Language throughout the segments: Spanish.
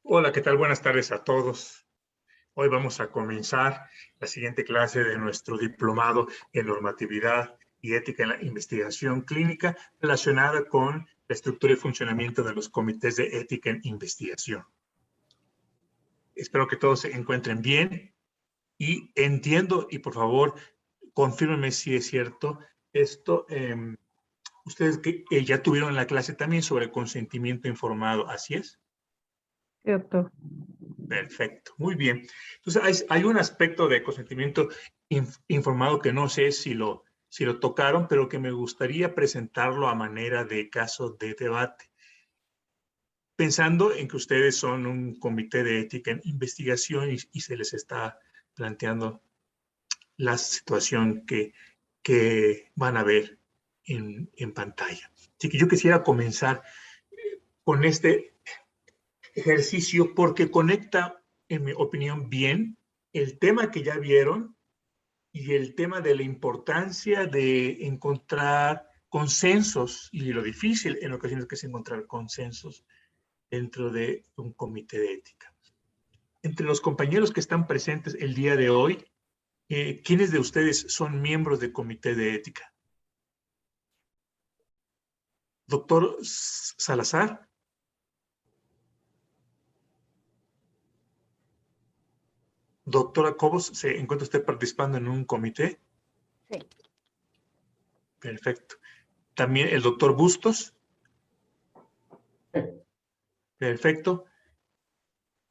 Hola, ¿qué tal? Buenas tardes a todos. Hoy vamos a comenzar la siguiente clase de nuestro diplomado en normatividad y ética en la investigación clínica relacionada con la estructura y funcionamiento de los comités de ética en investigación. Espero que todos se encuentren bien y entiendo, y por favor, confírmenme si es cierto esto. Ustedes que ya tuvieron la clase también sobre consentimiento informado, ¿así es? Sí, doctor. Perfecto, muy bien. Entonces, hay un aspecto de consentimiento informado que no sé si lo tocaron, pero que me gustaría presentarlo a manera de caso de debate. Pensando en que ustedes son un comité de ética en investigación y se les está planteando la situación que van a ver en pantalla. Así que yo quisiera comenzar con este ejercicio porque conecta, en mi opinión, bien el tema que ya vieron y el tema de la importancia de encontrar consensos y lo difícil en ocasiones que es encontrar consensos dentro de un comité de ética. Entre los compañeros que están presentes el día de hoy, ¿quiénes de ustedes son miembros de comité de ética? Doctor Salazar. Doctora Cobos, ¿se encuentra usted participando en un comité? Sí. Perfecto. También el doctor Bustos. Perfecto.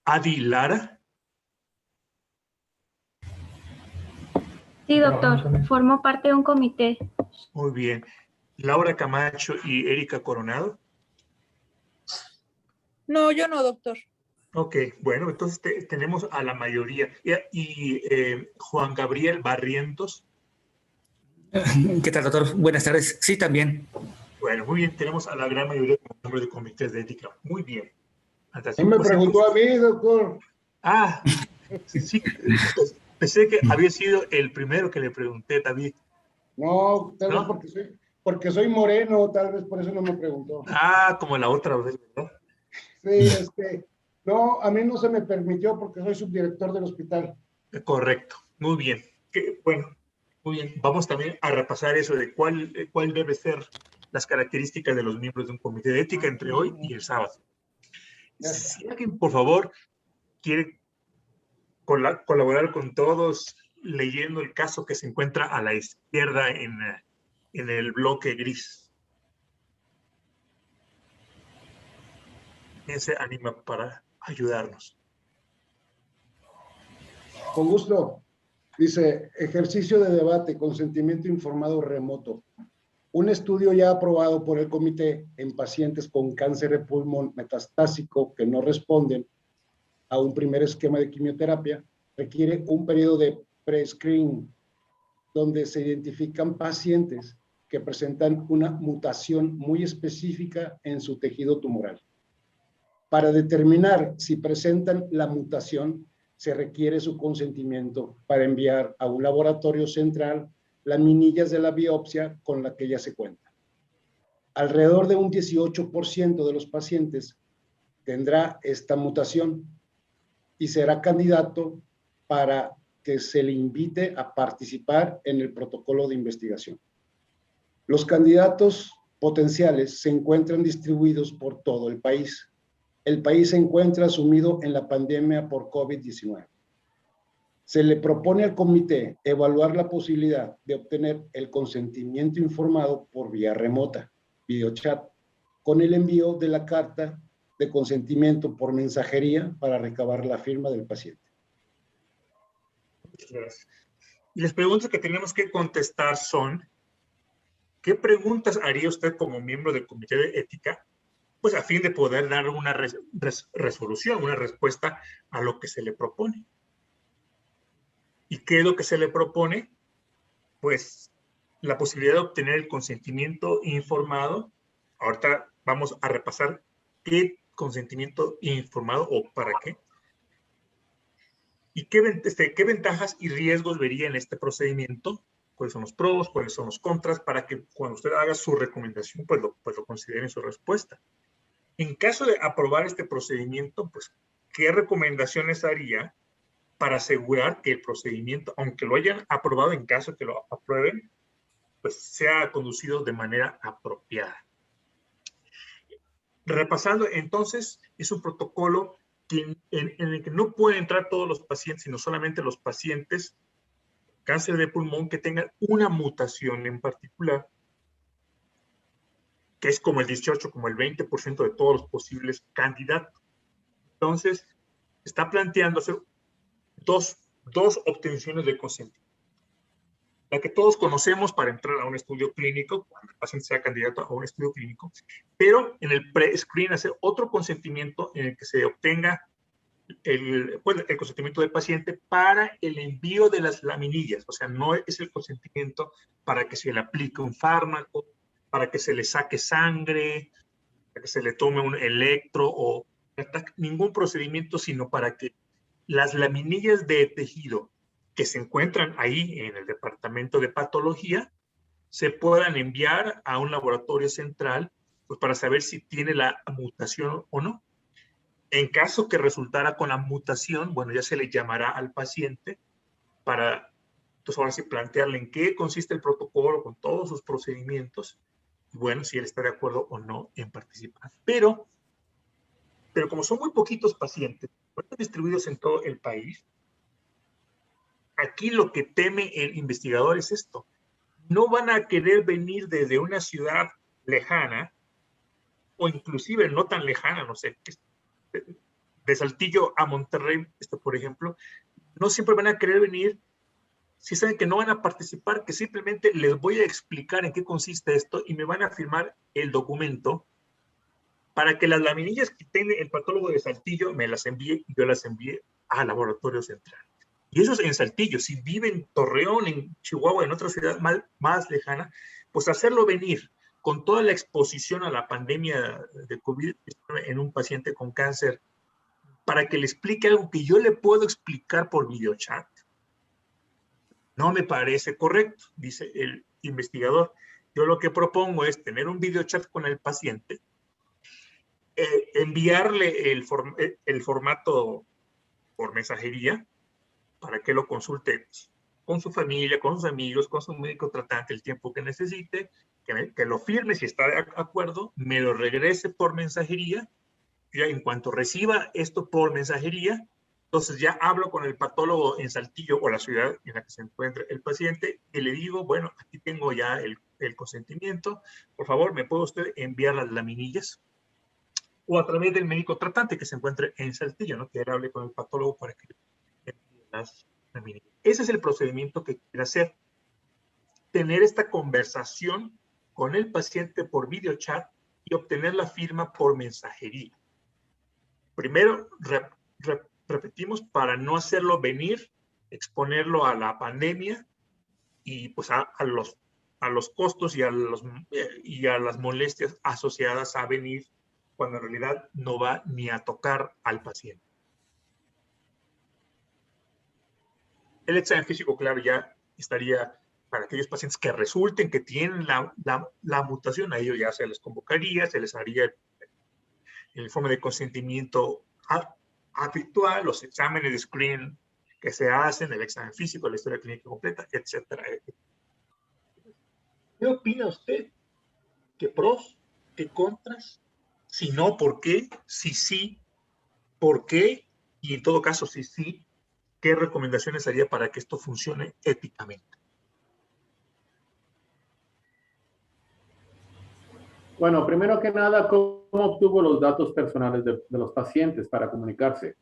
Adi Lara. Sí, doctor. Formo parte de un comité. Muy bien. Laura Camacho y Erika Coronado. No, yo no, doctor. Ok, bueno, entonces tenemos a la mayoría. Juan Gabriel Barrientos. ¿Qué tal, doctor? Buenas tardes. Sí, también. Bueno, muy bien, tenemos a la gran mayoría como miembros de comités de ética. Muy bien. No me preguntó a mí, doctor. Ah, sí, pensé que había sido el primero que le pregunté, David. No, tal vez ¿No? porque soy moreno, tal vez por eso no me preguntó. Ah, como la otra vez, ¿verdad? Sí, no, a mí no se me permitió porque soy subdirector del hospital. Correcto, muy bien. Bueno, muy bien. Vamos también a repasar eso de cuál debe ser las características de los miembros de un comité de ética entre hoy y el sábado. Si alguien, por favor, quiere colaborar con todos leyendo el caso que se encuentra a la izquierda en el bloque gris. ¿Quién se anima para ayudarnos? Con gusto. Dice, ejercicio de debate, consentimiento informado remoto. Un estudio ya aprobado por el comité en pacientes con cáncer de pulmón metastásico que no responden a un primer esquema de quimioterapia requiere un periodo de pre-screening donde se identifican pacientes que presentan una mutación muy específica en su tejido tumoral. Para determinar si presentan la mutación, se requiere su consentimiento para enviar a un laboratorio central las minillas de la biopsia con la que ya se cuenta. Alrededor de un 18% de los pacientes tendrá esta mutación y será candidato para que se le invite a participar en el protocolo de investigación. Los candidatos potenciales se encuentran distribuidos por todo el país. El país se encuentra sumido en la pandemia por COVID-19. Se le propone al comité evaluar la posibilidad de obtener el consentimiento informado por vía remota, videochat, con el envío de la carta de consentimiento por mensajería para recabar la firma del paciente. Muchas gracias. Y las preguntas que tenemos que contestar son, ¿qué preguntas haría usted como miembro del comité de ética? Pues a fin de poder dar una resolución, una respuesta a lo que se le propone. ¿Y qué es lo que se le propone? Pues la posibilidad de obtener el consentimiento informado. Ahorita vamos a repasar qué consentimiento informado o para qué. ¿Y qué ventajas y riesgos vería en este procedimiento? ¿Cuáles son los pros, cuáles son los contras? Para que cuando usted haga su recomendación, pues lo considere en su respuesta. En caso de aprobar este procedimiento, pues, ¿qué recomendaciones haría para asegurar que el procedimiento, aunque lo hayan aprobado, en caso que lo aprueben, pues sea conducido de manera apropiada? Repasando, entonces, es un protocolo en el que no pueden entrar todos los pacientes, sino solamente los pacientes cáncer de pulmón que tengan una mutación en particular, que es como el 18, como el 20% de todos los posibles candidatos. Entonces, está planteando hacer dos obtenciones de consentimiento. La que todos conocemos para entrar a un estudio clínico, cuando el paciente sea candidato a un estudio clínico, pero en el pre-screen hacer otro consentimiento en el que se obtenga el consentimiento del paciente para el envío de las laminillas. O sea, no es el consentimiento para que se le aplique un fármaco, para que se le saque sangre, para que se le tome un electro o ningún procedimiento, sino para que las laminillas de tejido que se encuentran ahí en el departamento de patología se puedan enviar a un laboratorio central, pues, para saber si tiene la mutación o no. En caso que resultara con la mutación, bueno, ya se le llamará al paciente para, entonces ahora sí, plantearle en qué consiste el protocolo con todos sus procedimientos, y bueno, si él está de acuerdo o no en participar. Pero como son muy poquitos pacientes, distribuidos en todo el país, aquí lo que teme el investigador es esto. No van a querer venir desde una ciudad lejana, o inclusive no tan lejana, no sé, de Saltillo a Monterrey, por ejemplo, no siempre van a querer venir si saben que no van a participar, que simplemente les voy a explicar en qué consiste esto y me van a firmar el documento para que las laminillas que tiene el patólogo de Saltillo me las envíe y yo las envíe al laboratorio central. Y eso es en Saltillo. Si vive en Torreón, en Chihuahua, en otra ciudad más lejana, pues hacerlo venir con toda la exposición a la pandemia de COVID en un paciente con cáncer, para que le explique algo que yo le puedo explicar por videochat, no me parece correcto, dice el investigador. Yo lo que propongo es tener un videochat con el paciente, enviarle el formato por mensajería para que lo consulte con su familia, con sus amigos, con su médico tratante el tiempo que necesite, que lo firme si está de acuerdo, me lo regrese por mensajería. Ya en cuanto reciba esto por mensajería, entonces ya hablo con el patólogo en Saltillo o la ciudad en la que se encuentre el paciente y le digo, bueno, aquí tengo ya el consentimiento, por favor, ¿me puede usted enviar las laminillas? O a través del médico tratante que se encuentre en Saltillo, ¿no? Que él hable con el patólogo para que envíe las laminillas. Ese es el procedimiento que quiere hacer. Tener esta conversación con el paciente por videochat y obtener la firma por mensajería. Primero, repetimos, para no hacerlo venir, exponerlo a la pandemia y pues a los costos y a las molestias asociadas a venir, cuando en realidad no va ni a tocar al paciente. El examen físico, claro, ya estaría para aquellos pacientes que resulten que tienen la mutación, a ellos ya se les convocaría, se les haría el informe de consentimiento habitual, los exámenes de screening que se hacen, el examen físico, la historia clínica completa, etcétera. ¿Qué opina usted? ¿Qué pros? ¿Qué contras? Si no, ¿por qué? Si sí, ¿por qué? Y en todo caso, si sí, ¿qué recomendaciones haría para que esto funcione éticamente? Bueno, primero que nada, ¿cómo obtuvo los datos personales de los pacientes para comunicarse?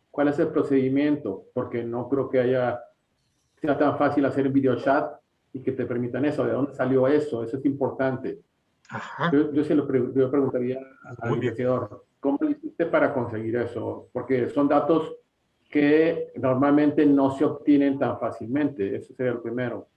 ¿Cuál es el procedimiento? Porque no creo que sea tan fácil hacer un video chat y que te permitan eso. ¿De dónde salió eso? Eso es importante. Ajá. Yo preguntaría al investigador, ¿cómo lo hiciste para conseguir eso? Porque son datos que normalmente no se obtienen tan fácilmente. Eso sería el primero.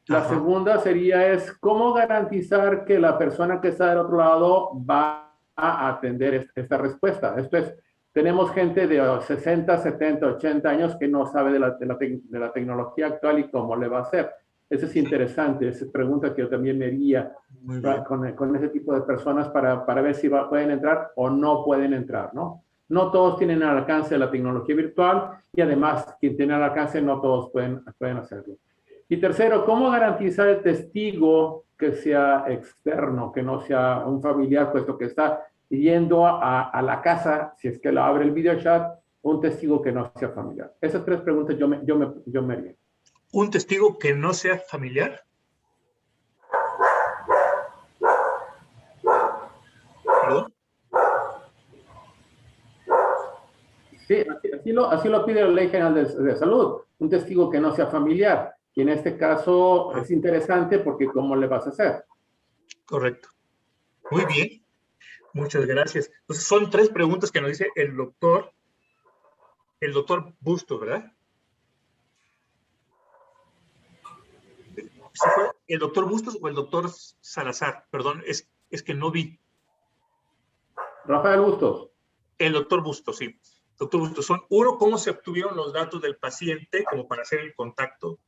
La segunda sería cómo garantizar que la persona que está del otro lado va a atender esta respuesta. Esto es, tenemos gente de 60, 70, 80 años que no sabe de la tecnología actual y cómo le va a hacer. Eso es interesante, esa es pregunta que yo también me haría con ese tipo de personas para ver si pueden entrar o no pueden entrar, ¿no? No todos tienen al alcance la tecnología virtual y además, quien tiene al alcance, no todos pueden hacerlo. Y tercero, ¿cómo garantizar el testigo que sea externo, que no sea un familiar, puesto que está yendo a la casa, si es que la abre el video chat, un testigo que no sea familiar? Esas tres preguntas yo me haría. ¿Un testigo que no sea familiar? ¿Perdón? Sí, así lo pide la Ley General de Salud, un testigo que no sea familiar, y en este caso es interesante porque ¿cómo le vas a hacer? Correcto. Muy bien. Muchas gracias. Entonces, son tres preguntas que nos dice el doctor Bustos, ¿verdad? ¿Sí fue el doctor Bustos o el doctor Salazar? Perdón, es que no vi. Rafael Bustos. El doctor Bustos, sí. Doctor Bustos, son uno, cómo se obtuvieron los datos del paciente como para hacer el contacto.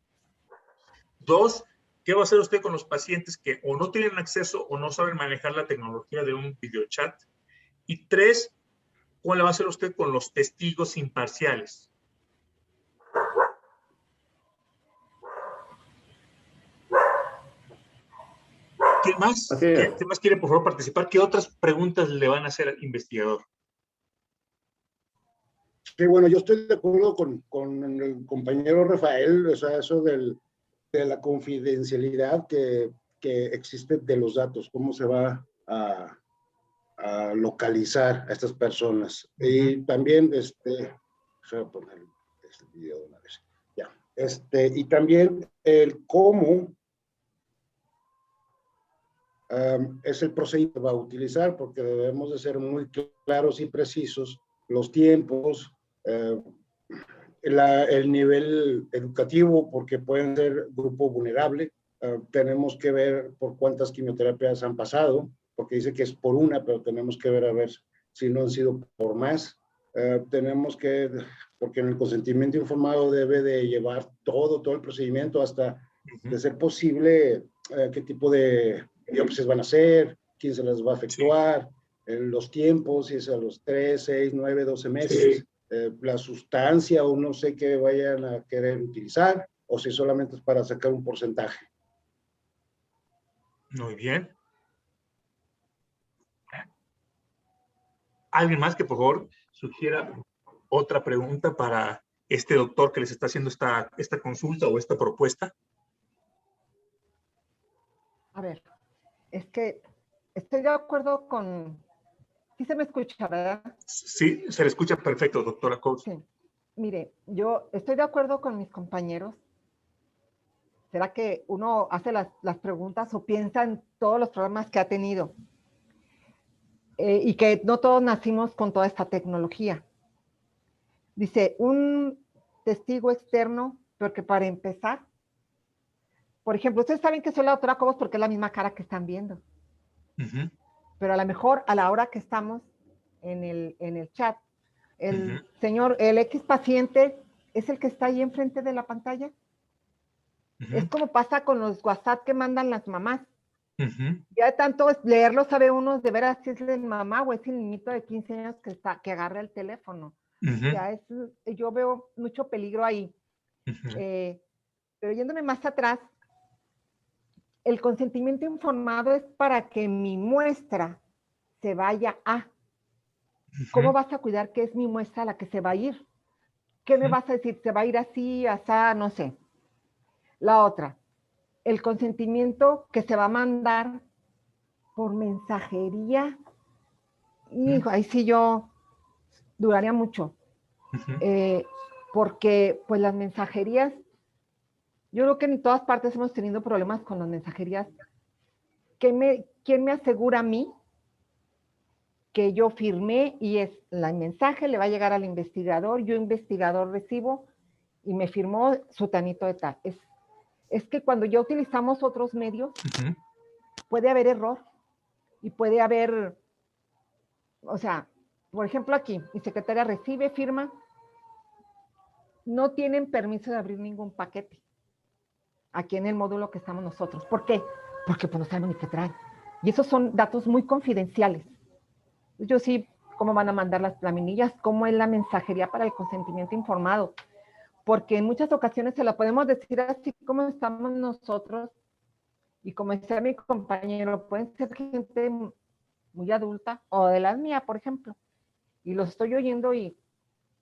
Dos, ¿qué va a hacer usted con los pacientes que o no tienen acceso o no saben manejar la tecnología de un videochat? Y tres, ¿cómo le va a hacer usted con los testigos imparciales? ¿Quién más? ¿Quién más quiere, por favor, participar? ¿Qué otras preguntas le van a hacer al investigador? Sí, bueno, yo estoy de acuerdo con el compañero Rafael, o sea, eso de la confidencialidad que existe de los datos, cómo se va a localizar a estas personas. Y también, voy a poner este video de una vez, ya. Y también el cómo es el procedimiento que va a utilizar, porque debemos de ser muy claros y precisos los tiempos, el nivel educativo, porque pueden ser grupo vulnerable. Tenemos que ver por cuántas quimioterapias han pasado, porque dice que es por una, pero tenemos que ver a ver si no han sido por más. Tenemos que, porque en el consentimiento informado debe de llevar todo el procedimiento hasta, de ser posible, qué tipo de biopsias van a hacer, quién se las va a efectuar, los tiempos, si es a los 3, 6, 9, 12 meses, la sustancia o no sé qué vayan a querer utilizar, o si solamente es para sacar un porcentaje. Muy bien. ¿Alguien más que por favor sugiera otra pregunta para este doctor que les está haciendo esta consulta o esta propuesta? A ver, es que estoy de acuerdo con... ¿Sí se me escucha, verdad? Sí, se le escucha perfecto, doctora Coates. Sí. Mire, yo estoy de acuerdo con mis compañeros. ¿Será que uno hace las preguntas o piensa en todos los problemas que ha tenido? Y que no todos nacimos con toda esta tecnología. Dice, un testigo externo, porque para empezar, por ejemplo, ustedes saben que soy la doctora Cobos porque es la misma cara que están viendo. Pero a lo mejor a la hora que estamos en el chat, el señor, el X paciente es el que está ahí enfrente de la pantalla. Es como pasa con los WhatsApp que mandan las mamás. Ya de tanto leerlo sabe uno de veras si es el mamá o es el niñito de 15 años que agarra el teléfono. Ya yo veo mucho peligro ahí. Pero yéndome más atrás, el consentimiento informado es para que mi muestra se vaya a. ¿Cómo vas a cuidar que es mi muestra la que se va a ir? ¿Qué me vas a decir? ¿Se va a ir así, asá? No sé. La otra, el consentimiento que se va a mandar por mensajería. Hijo, ahí sí yo duraría mucho. Porque pues las mensajerías, yo creo que en todas partes hemos tenido problemas con las mensajerías. ¿Quién me asegura a mí que yo firmé y el mensaje le va a llegar al investigador, yo investigador recibo y me firmó sutanito de tal? Es que cuando ya utilizamos otros medios, puede haber error y puede haber, o sea, por ejemplo aquí, mi secretaria recibe, firma, no tienen permiso de abrir ningún paquete. aquí en el módulo que estamos nosotros. ¿Por qué? Porque pues no sabemos ni qué traen. Y esos son datos muy confidenciales. Yo sí, cómo van a mandar las laminillas, cómo es la mensajería para el consentimiento informado. Porque en muchas ocasiones se la podemos decir así como estamos nosotros, y como decía mi compañero, pueden ser gente muy adulta, o de la mía, por ejemplo, y los estoy oyendo y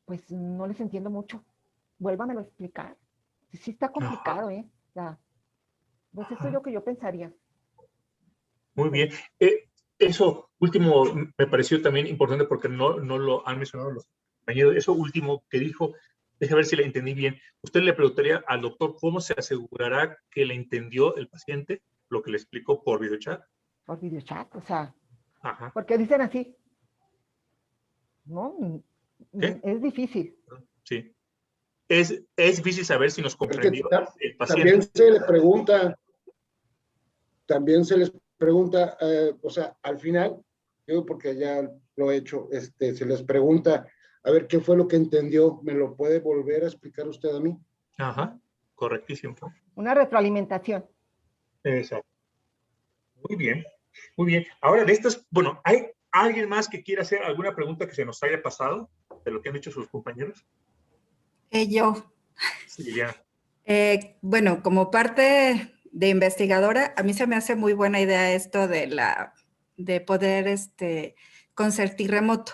pues no les entiendo mucho. Vuélvamelo a explicar. Sí está complicado, ¿eh? Ya. Pues eso es lo que yo pensaría. Muy bien. Eso último me pareció también importante porque no lo han mencionado los compañeros. Eso último que dijo, déjame ver si le entendí bien. Usted le preguntaría al doctor cómo se asegurará que le entendió el paciente lo que le explicó por videochat. Por videochat, o sea, Ajá. porque dicen así, ¿no? ¿Qué? Es difícil. Sí. Es difícil saber si nos comprendió el paciente. También se le pregunta, también se les pregunta, o sea, al final, yo porque ya lo he hecho, se les pregunta, a ver, ¿qué fue lo que entendió? ¿Me lo puede volver a explicar usted a mí? Ajá, correctísimo. Una retroalimentación. Exacto. Muy bien, muy bien. Ahora de estas, bueno, ¿hay alguien más que quiera hacer alguna pregunta que se nos haya pasado de lo que han dicho sus compañeros? Yo. Sí, Liliana. Bueno, como parte de investigadora, a mí se me hace muy buena idea esto de poder consentir remoto,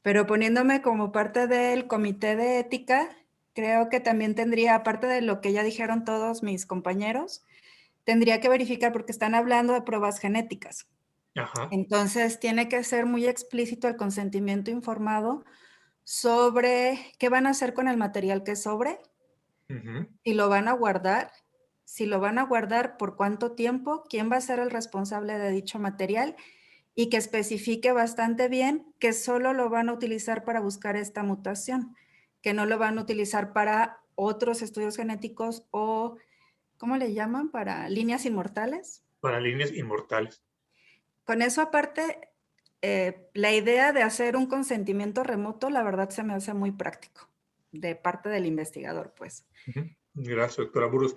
pero poniéndome como parte del comité de ética, creo que también tendría, aparte de lo que ya dijeron todos mis compañeros, tendría que verificar porque están hablando de pruebas genéticas. Ajá. Entonces, tiene que ser muy explícito el consentimiento informado sobre qué van a hacer con el material que sobre, si lo van a guardar, por cuánto tiempo, quién va a ser el responsable de dicho material y que especifique bastante bien que solo lo van a utilizar para buscar esta mutación, que no lo van a utilizar para otros estudios genéticos o, ¿cómo le llaman? Para líneas inmortales. Para líneas inmortales. Con eso aparte, la idea de hacer un consentimiento remoto, la verdad se me hace muy práctico de parte del investigador, pues. Gracias, doctora Burgos.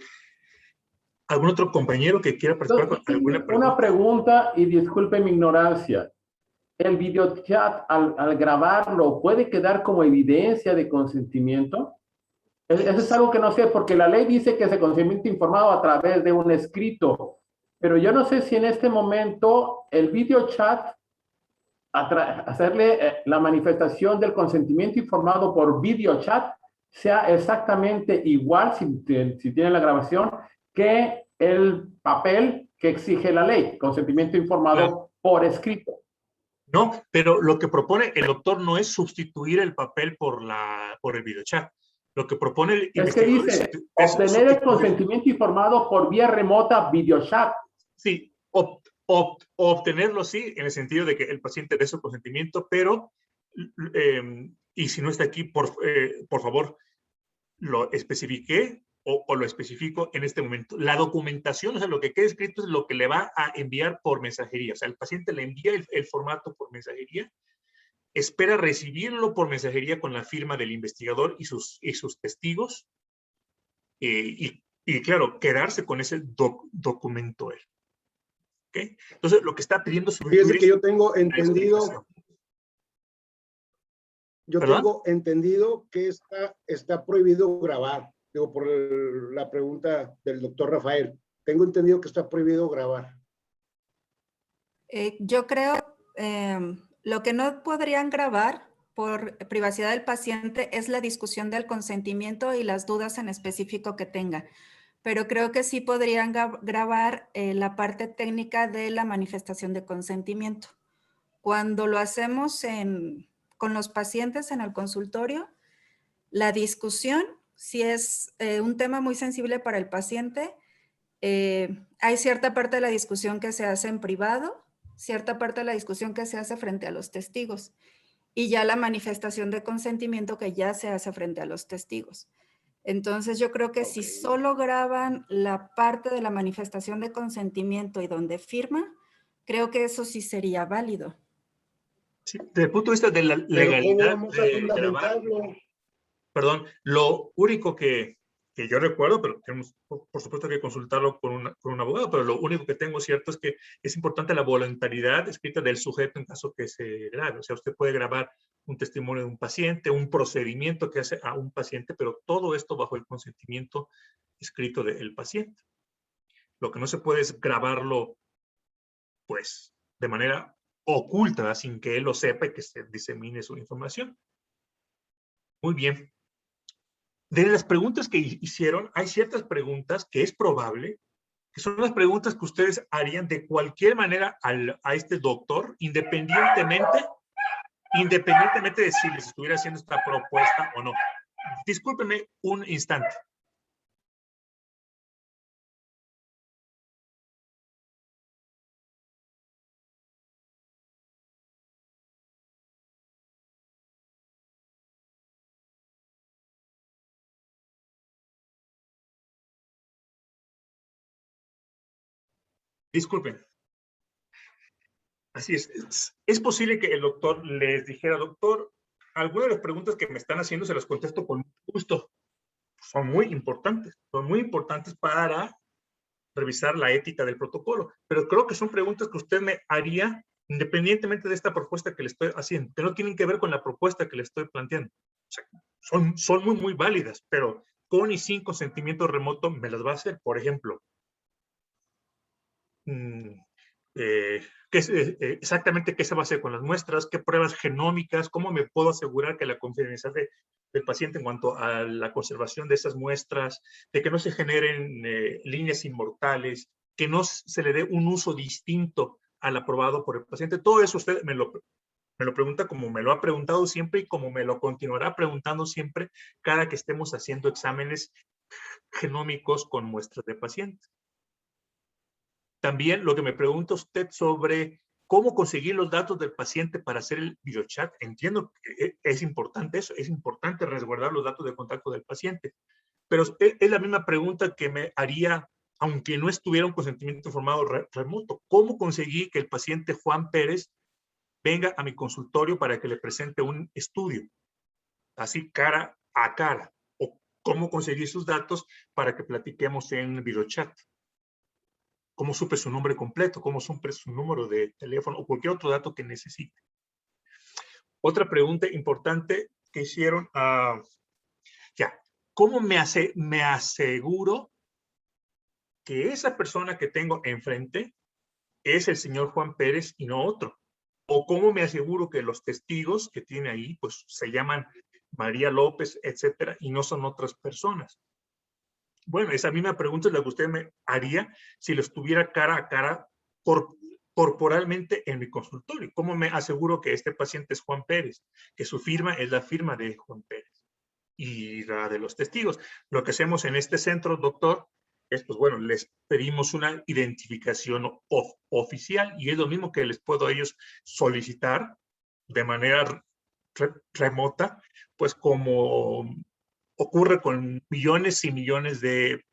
¿Algún otro compañero que quiera participar con alguna pregunta? Una pregunta y disculpe mi ignorancia. ¿El videochat al grabarlo puede quedar como evidencia de consentimiento? Eso es algo que no sé, porque la ley dice que se consentimiento informado a través de un escrito, pero yo no sé si en este momento el videochat, hacerle la manifestación del consentimiento informado por videochat, sea exactamente igual, si tiene la grabación, que el papel que exige la ley, consentimiento informado por escrito. No, pero lo que propone el doctor no es sustituir el papel por el videochat. Lo que propone el investigador es obtener el consentimiento informado por vía remota videochat. Sí, obtenerlo sí, en el sentido de que el paciente dé su consentimiento, pero, y si no está aquí, por favor, lo especifiqué o lo especifico en este momento. La documentación, o sea, lo que queda escrito es lo que le va a enviar por mensajería. O sea, el paciente le envía el formato por mensajería, espera recibirlo por mensajería con la firma del investigador y sus testigos, y claro, quedarse con ese documento él. ¿Okay? Entonces, lo que está pidiendo su... Fíjese que yo tengo entendido... tengo entendido que está prohibido grabar. Digo, por la pregunta del doctor Rafael. Tengo entendido que está prohibido grabar. Yo creo, lo que no podrían grabar por privacidad del paciente es la discusión del consentimiento y las dudas en específico que tenga. Pero creo que sí podrían grabar la parte técnica de la manifestación de consentimiento. Cuando lo hacemos con los pacientes en el consultorio, la discusión, si es un tema muy sensible para el paciente, hay cierta parte de la discusión que se hace en privado, cierta parte de la discusión que se hace frente a los testigos y ya la manifestación de consentimiento que ya se hace frente a los testigos. Entonces yo creo que si solo graban la parte de la manifestación de consentimiento y donde firma, creo que eso sí sería válido. Sí, desde el punto de vista de la legalidad de grabar, perdón, lo único que que yo recuerdo, pero tenemos por supuesto que consultarlo con un abogado, pero lo único que tengo cierto es que es importante la voluntariedad escrita del sujeto en caso que se grabe. O sea, usted puede grabar un testimonio de un paciente, un procedimiento que hace a un paciente, pero todo esto bajo el consentimiento escrito del paciente. Lo que no se puede es grabarlo, pues, de manera oculta, sin que él lo sepa y que se disemine su información. Muy bien. De las preguntas que hicieron, hay ciertas preguntas que es probable que son las preguntas que ustedes harían de cualquier manera a este doctor, independientemente de si les estuviera haciendo esta propuesta o no. Discúlpenme un instante. Disculpen. Así es. Es posible que el doctor les dijera, doctor, algunas de las preguntas que me están haciendo se las contesto con gusto. Son muy importantes para revisar la ética del protocolo, pero creo que son preguntas que usted me haría independientemente de esta propuesta que le estoy haciendo, que no tienen que ver con la propuesta que le estoy planteando. O sea, son muy válidas, pero con y sin consentimiento remoto me las va a hacer. Por ejemplo, exactamente qué se va a hacer con las muestras, qué pruebas genómicas, cómo me puedo asegurar que la confidencialidad del paciente en cuanto a la conservación de esas muestras, de que no se generen líneas inmortales, que no se le dé un uso distinto al aprobado por el paciente. Todo eso usted me lo pregunta como me lo ha preguntado siempre y como me lo continuará preguntando siempre cada que estemos haciendo exámenes genómicos con muestras de pacientes. También lo que me pregunta usted sobre cómo conseguir los datos del paciente para hacer el videochat. Entiendo que es importante eso, es importante resguardar los datos de contacto del paciente. Pero es la misma pregunta que me haría, aunque no estuviera un consentimiento informado remoto. ¿Cómo conseguí que el paciente Juan Pérez venga a mi consultorio para que le presente un estudio? Así cara a cara. ¿O cómo conseguir sus datos para que platiquemos en videochat? ¿Cómo supe su nombre completo? ¿Cómo supe su número de teléfono? O cualquier otro dato que necesite. Otra pregunta importante que hicieron, ¿cómo me aseguro que esa persona que tengo enfrente es el señor Juan Pérez y no otro? ¿O cómo me aseguro que los testigos que tiene ahí, pues se llaman María López, etcétera, y no son otras personas? Bueno, esa misma pregunta es la que usted me haría si lo estuviera cara a cara corporalmente en mi consultorio. ¿Cómo me aseguro que este paciente es Juan Pérez? Que su firma es la firma de Juan Pérez y la de los testigos. Lo que hacemos en este centro, doctor, es, pues bueno, les pedimos una identificación oficial y es lo mismo que les puedo a ellos solicitar de manera remota, pues como ocurre con millones y millones de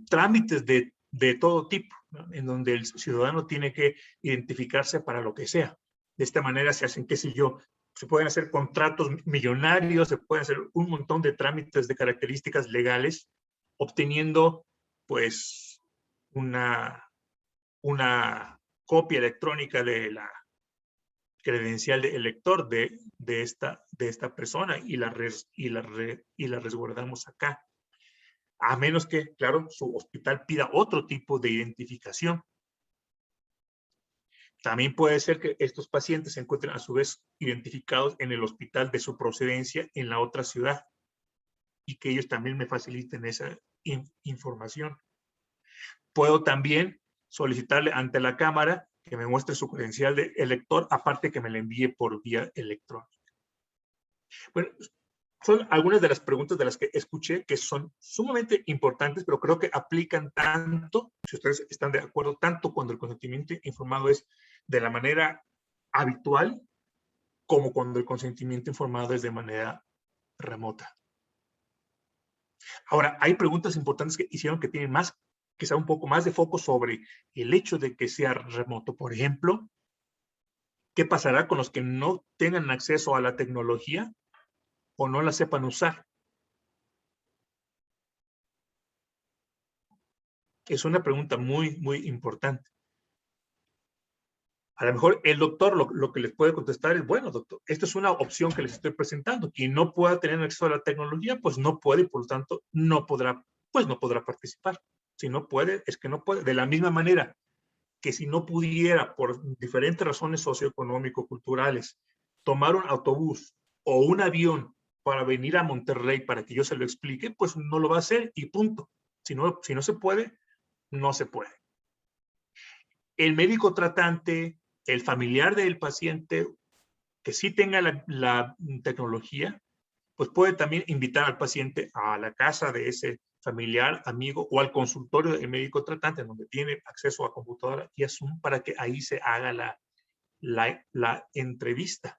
trámites de todo tipo, ¿no? En donde el ciudadano tiene que identificarse para lo que sea. De esta manera se hacen, qué sé yo, se pueden hacer contratos millonarios, se pueden hacer un montón de trámites de características legales, obteniendo pues una copia electrónica de la credencial de elector de esta persona y la resguardamos acá. A menos que, claro, su hospital pida otro tipo de identificación. También puede ser que estos pacientes se encuentren a su vez identificados en el hospital de su procedencia en la otra ciudad y que ellos también me faciliten esa información. Puedo también solicitarle ante la Cámara que me muestre su credencial de elector, aparte que me la envíe por vía electrónica. Bueno, son algunas de las preguntas de las que escuché que son sumamente importantes, pero creo que aplican tanto, si ustedes están de acuerdo, tanto cuando el consentimiento informado es de la manera habitual, como cuando el consentimiento informado es de manera remota. Ahora, hay preguntas importantes que hicieron que tienen más, quizá un poco más de foco sobre el hecho de que sea remoto. Por ejemplo, ¿qué pasará con los que no tengan acceso a la tecnología o no la sepan usar. Es una pregunta muy, muy importante. A lo mejor el doctor lo que les puede contestar es, bueno, doctor, esta es una opción que les estoy presentando. Quien no pueda tener acceso a la tecnología, pues no puede y por lo tanto no podrá participar. Si no puede, es que no puede. De la misma manera que si no pudiera, por diferentes razones socioeconómico-culturales, tomar un autobús o un avión para venir a Monterrey para que yo se lo explique, pues no lo va a hacer y punto. Si no se puede, no se puede. El médico tratante, el familiar del paciente que sí tenga la tecnología, pues puede también invitar al paciente a la casa de ese familiar, amigo o al consultorio del médico tratante donde tiene acceso a computadora y a Zoom para que ahí se haga la entrevista.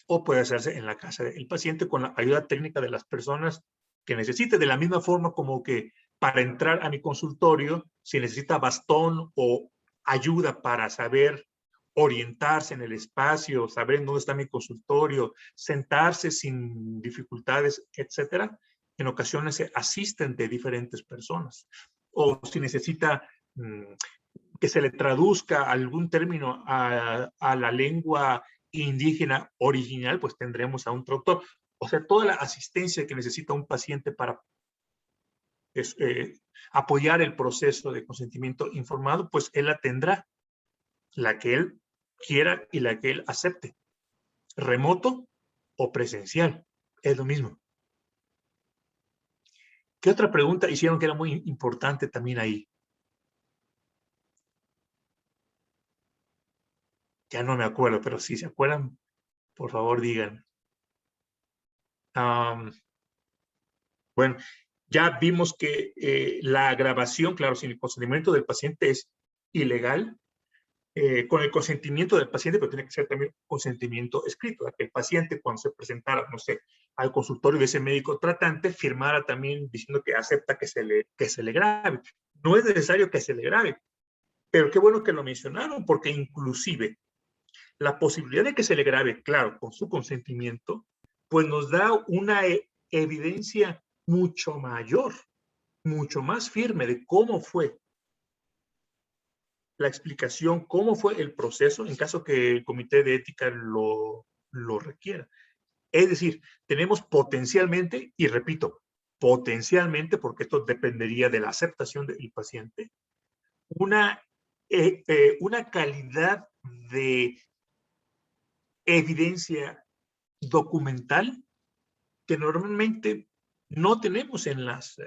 O puede hacerse en la casa del paciente con la ayuda técnica de las personas que necesite, de la misma forma como que para entrar a mi consultorio, si necesita bastón o ayuda para saber orientarse en el espacio, saber en dónde está mi consultorio, sentarse sin dificultades, etcétera, en ocasiones se asisten de diferentes personas. O si necesita que se le traduzca algún término a la lengua indígena original, pues tendremos a un traductor. O sea, toda la asistencia que necesita un paciente para apoyar el proceso de consentimiento informado, pues él la tendrá, la que él quiera y la que él acepte. Remoto o presencial, es lo mismo. ¿Qué otra pregunta hicieron que era muy importante también ahí? Ya no me acuerdo, pero si se acuerdan, por favor digan. Bueno, ya vimos que la grabación, claro, sin el consentimiento del paciente es ilegal. Con el consentimiento del paciente, pero tiene que ser también consentimiento escrito, que el paciente cuando se presentara, no sé, al consultorio de ese médico tratante, firmara también diciendo que acepta que se le grabe. No es necesario que se le grabe, pero qué bueno que lo mencionaron, porque inclusive la posibilidad de que se le grabe, claro, con su consentimiento, pues nos da una evidencia mucho mayor, mucho más firme de cómo fue la explicación, cómo fue el proceso, en caso que el comité de ética lo requiera. Es decir, tenemos potencialmente, y repito, potencialmente, porque esto dependería de la aceptación del paciente, una calidad de evidencia documental que normalmente no tenemos en las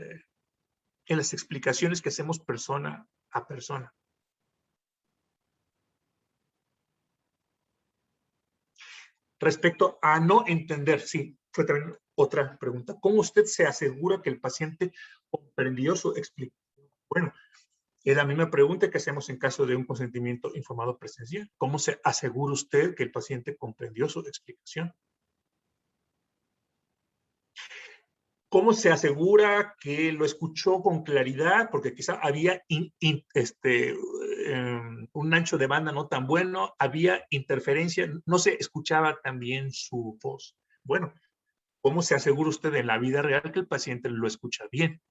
explicaciones que hacemos persona a persona. Respecto a no entender, sí, fue también otra pregunta. ¿Cómo usted se asegura que el paciente comprendió su explicación? Bueno, es la misma pregunta que hacemos en caso de un consentimiento informado presencial. ¿Cómo se asegura usted que el paciente comprendió su explicación? ¿Cómo se asegura que lo escuchó con claridad? Porque quizá había un ancho de banda no tan bueno, había interferencia, no se escuchaba tan bien su voz. Bueno, ¿cómo se asegura usted en la vida real que el paciente lo escucha bien?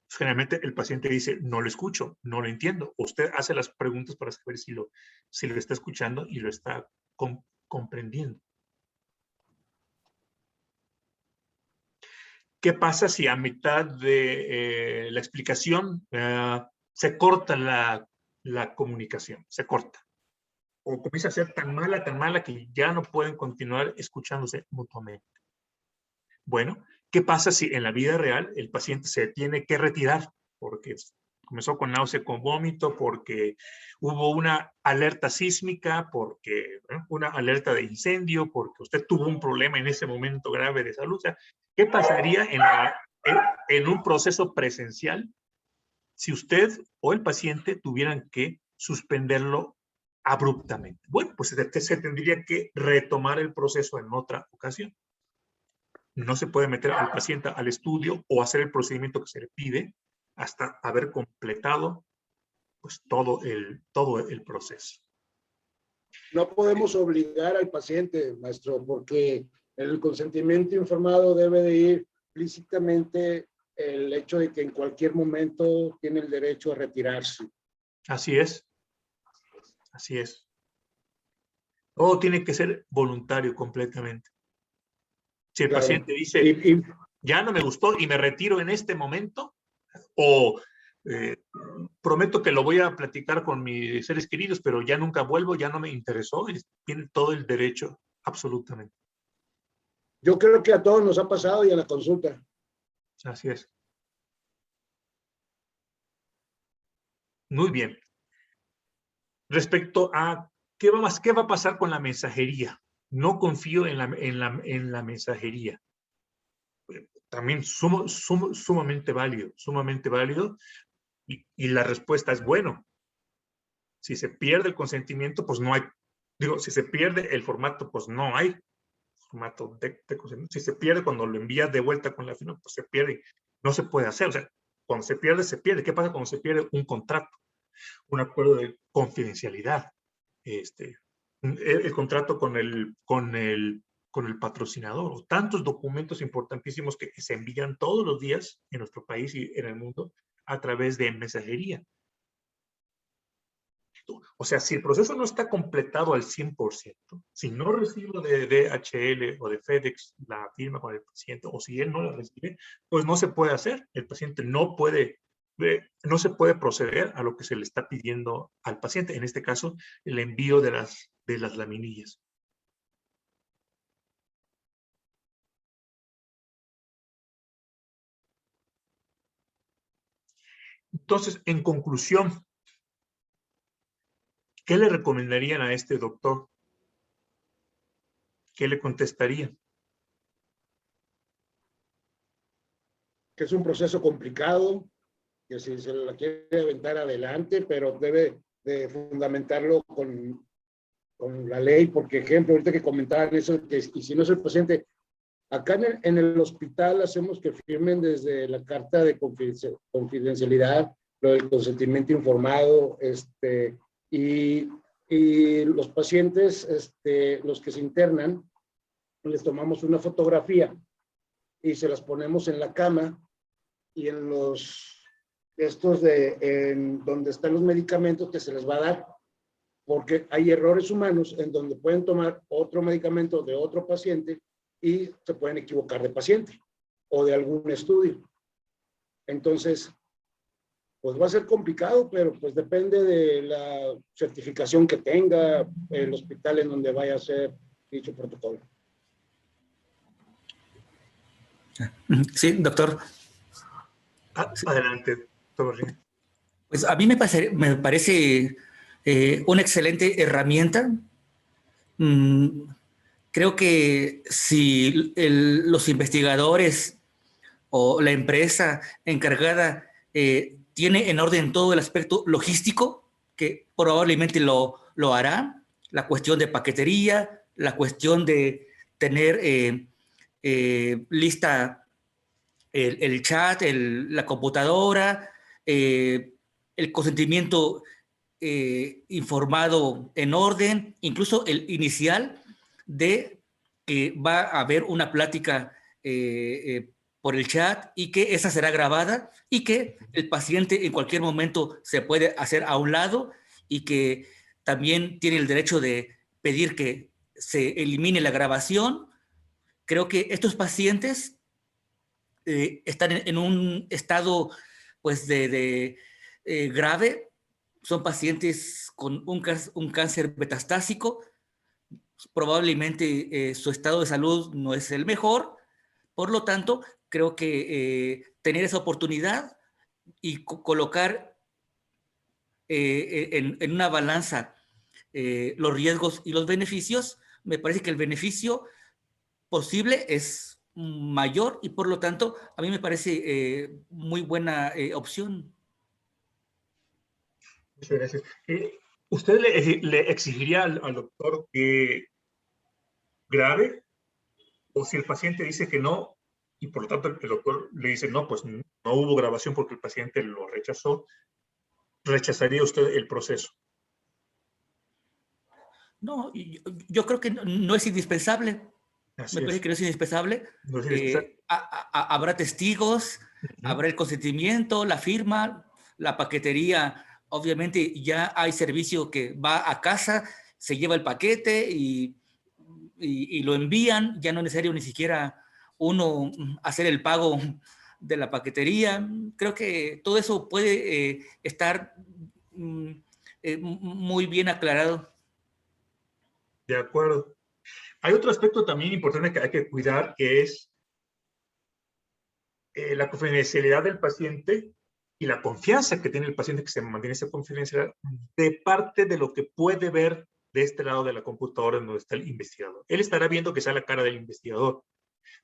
Generalmente el paciente dice, no lo escucho, no lo entiendo. Usted hace las preguntas para saber si lo está escuchando y lo está comprendiendo. ¿Qué pasa si a mitad de la explicación se corta la comunicación? Se corta. O comienza a ser tan mala que ya no pueden continuar escuchándose mutuamente. Bueno, ¿qué pasa si en la vida real el paciente se tiene que retirar? Porque comenzó con náusea, con vómito, porque hubo una alerta sísmica, porque una alerta de incendio, porque usted tuvo un problema en ese momento grave de salud. O sea, ¿qué pasaría en un proceso presencial si usted o el paciente tuvieran que suspenderlo abruptamente? Bueno, pues se tendría que retomar el proceso en otra ocasión. No se puede meter al paciente al estudio o hacer el procedimiento que se le pide hasta haber completado pues todo el proceso. No podemos obligar al paciente, maestro, porque el consentimiento informado debe de ir explícitamente el hecho de que en cualquier momento tiene el derecho a retirarse. Así es. Así es. Todo tiene que ser voluntario completamente. Si el Claro. paciente dice, ya no me gustó y me retiro en este momento, o prometo que lo voy a platicar con mis seres queridos, pero ya nunca vuelvo, ya no me interesó, tiene todo el derecho, absolutamente. Yo creo que a todos nos ha pasado y a la consulta. Así es. Muy bien. Respecto a qué va a pasar con la mensajería. No confío en la mensajería. También sumamente válido. Y la respuesta es bueno. Si se pierde el consentimiento, pues no hay. Digo, si se pierde el formato, pues no hay formato de consentimiento. Si se pierde cuando lo envías de vuelta con la firma, pues se pierde. No se puede hacer. O sea, cuando se pierde, se pierde. ¿Qué pasa cuando se pierde un contrato? Un acuerdo de confidencialidad. El contrato con el patrocinador. Tantos documentos importantísimos que se envían todos los días en nuestro país y en el mundo a través de mensajería. O sea, si el proceso no está completado al 100%, si no recibo de DHL o de FedEx la firma con el paciente, o si él no la recibe, pues no se puede hacer. El paciente no se puede proceder a lo que se le está pidiendo al paciente. En este caso, el envío de las laminillas. Entonces, en conclusión, ¿qué le recomendarían a este doctor? ¿Qué le contestaría? Que es un proceso complicado, que si se la quiere aventar adelante, pero debe de fundamentarlo con la ley, porque ejemplo, ahorita que comentaban eso, que y si no es el paciente, acá en el hospital hacemos que firmen desde la carta de confidencialidad, lo del consentimiento informado, y los pacientes, los que se internan, les tomamos una fotografía y se las ponemos en la cama y en en donde están los medicamentos que se les va a dar, porque hay errores humanos en donde pueden tomar otro medicamento de otro paciente y se pueden equivocar de paciente o de algún estudio. Entonces, pues va a ser complicado, pero pues depende de la certificación que tenga el hospital en donde vaya a ser dicho protocolo. Sí, doctor. Adelante, doctor. Pues a mí me parece una excelente herramienta. Creo que si los investigadores o la empresa encargada tiene en orden todo el aspecto logístico, que probablemente lo hará, la cuestión de paquetería, la cuestión de tener lista el chat, la computadora, el consentimiento informado en orden, incluso el inicial de que va a haber una plática por el chat y que esa será grabada y que el paciente en cualquier momento se puede hacer a un lado y que también tiene el derecho de pedir que se elimine la grabación. Creo que estos pacientes están en un estado pues grave, son pacientes con un cáncer metastásico, probablemente su estado de salud no es el mejor, por lo tanto creo que tener esa oportunidad y colocar en una balanza los riesgos y los beneficios, me parece que el beneficio posible es mayor y por lo tanto a mí me parece muy buena opción. Muchas gracias. ¿Usted le exigiría al doctor que grabe? O si el paciente dice que no, y por lo tanto el doctor le dice no, pues no hubo grabación porque el paciente lo rechazó, ¿rechazaría usted el proceso? No, yo creo que no es indispensable. Así Me parece es. que no es indispensable. No es indispensable. Habrá testigos, habrá el consentimiento, la firma, la paquetería. Obviamente ya hay servicio que va a casa, se lleva el paquete y lo envían. Ya no es necesario ni siquiera uno hacer el pago de la paquetería. Creo que todo eso puede estar muy bien aclarado. De acuerdo. Hay otro aspecto también importante que hay que cuidar, que es la confidencialidad del paciente y la confianza que tiene el paciente, que se mantiene esa confidencialidad de parte de lo que puede ver de este lado de la computadora donde está el investigador. Él estará viendo que sea la cara del investigador,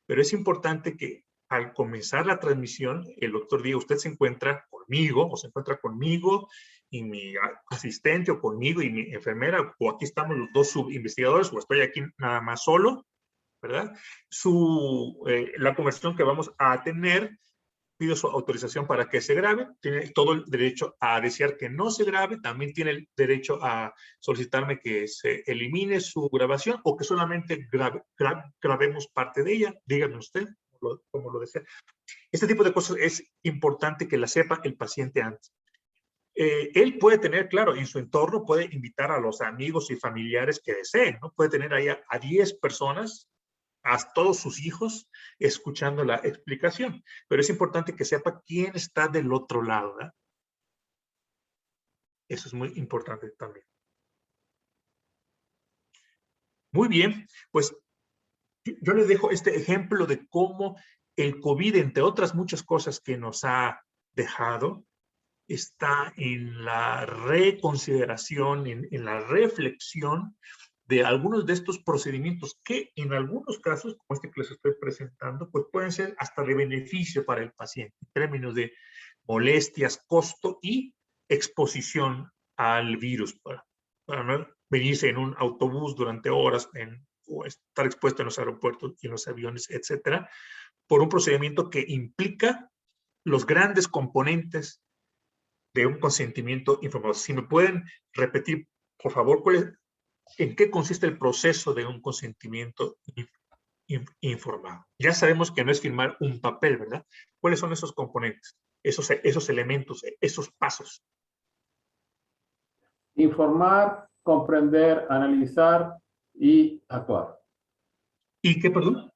pero es importante que al comenzar la transmisión, el doctor diga, usted se encuentra conmigo, o se encuentra conmigo y mi asistente, o conmigo y mi enfermera, o aquí estamos los dos subinvestigadores, o estoy aquí nada más solo, ¿verdad? La conversación que vamos a tener, pido su autorización para que se grabe, tiene todo el derecho a desear que no se grabe, también tiene el derecho a solicitarme que se elimine su grabación o que solamente grabemos parte de ella, díganme usted como lo desea. Este tipo de cosas es importante que la sepa el paciente antes. Él puede tener, claro, en su entorno puede invitar a los amigos y familiares que deseen, ¿no? Puede tener ahí a 10 personas, a todos sus hijos, escuchando la explicación. Pero es importante que sepa quién está del otro lado, ¿verdad? Eso es muy importante también. Muy bien, pues yo les dejo este ejemplo de cómo el COVID, entre otras muchas cosas que nos ha dejado, está en la reconsideración, en la reflexión de algunos de estos procedimientos que en algunos casos, como este que les estoy presentando, pues pueden ser hasta de beneficio para el paciente, en términos de molestias, costo y exposición al virus, para no venirse en un autobús durante horas o estar expuesto en los aeropuertos y en los aviones, etcétera, por un procedimiento que implica los grandes componentes de un consentimiento informado. Si me pueden repetir, por favor, ¿en qué consiste el proceso de un consentimiento informado? Ya sabemos que no es firmar un papel, ¿verdad? ¿Cuáles son esos componentes, esos elementos, esos pasos? Informar, comprender, analizar y actuar. ¿Y qué, perdón?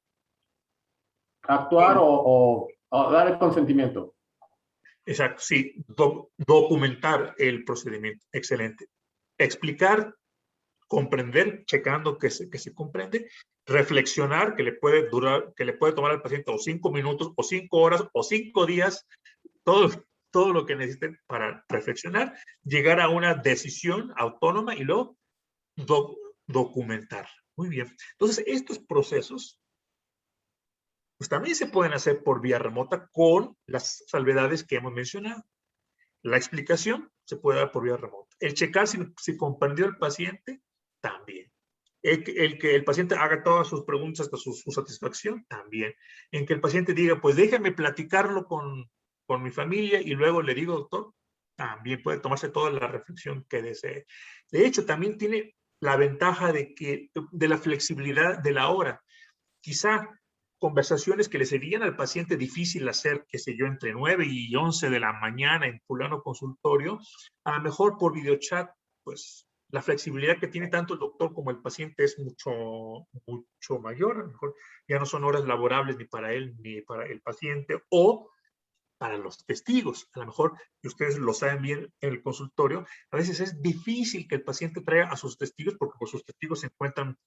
Actuar o dar el consentimiento. Exacto, sí. Documentar el procedimiento. Excelente. Explicar, comprender, checando que se comprende, reflexionar, que le puede tomar al paciente o 5 minutos, o 5 horas, o 5 días, todo lo que necesiten para reflexionar, llegar a una decisión autónoma y luego documentar. Muy bien. Entonces, estos procesos pues también se pueden hacer por vía remota con las salvedades que hemos mencionado. La explicación se puede dar por vía remota. El checar si comprendió el paciente, también. El que el paciente haga todas sus preguntas hasta su satisfacción, también. En que el paciente diga, pues déjeme platicarlo con mi familia y luego le digo, doctor, también puede tomarse toda la reflexión que desee. De hecho, también tiene la ventaja de la flexibilidad de la hora. Quizá conversaciones que le serían al paciente difícil hacer, qué sé yo, entre 9 y 11 de la mañana en fulano consultorio, a lo mejor por videochat, pues la flexibilidad que tiene tanto el doctor como el paciente es mucho mayor. A lo mejor ya no son horas laborables ni para él ni para el paciente o para los testigos. A lo mejor, y ustedes lo saben bien en el consultorio, a veces es difícil que el paciente traiga a sus testigos porque pues, sus testigos se encuentran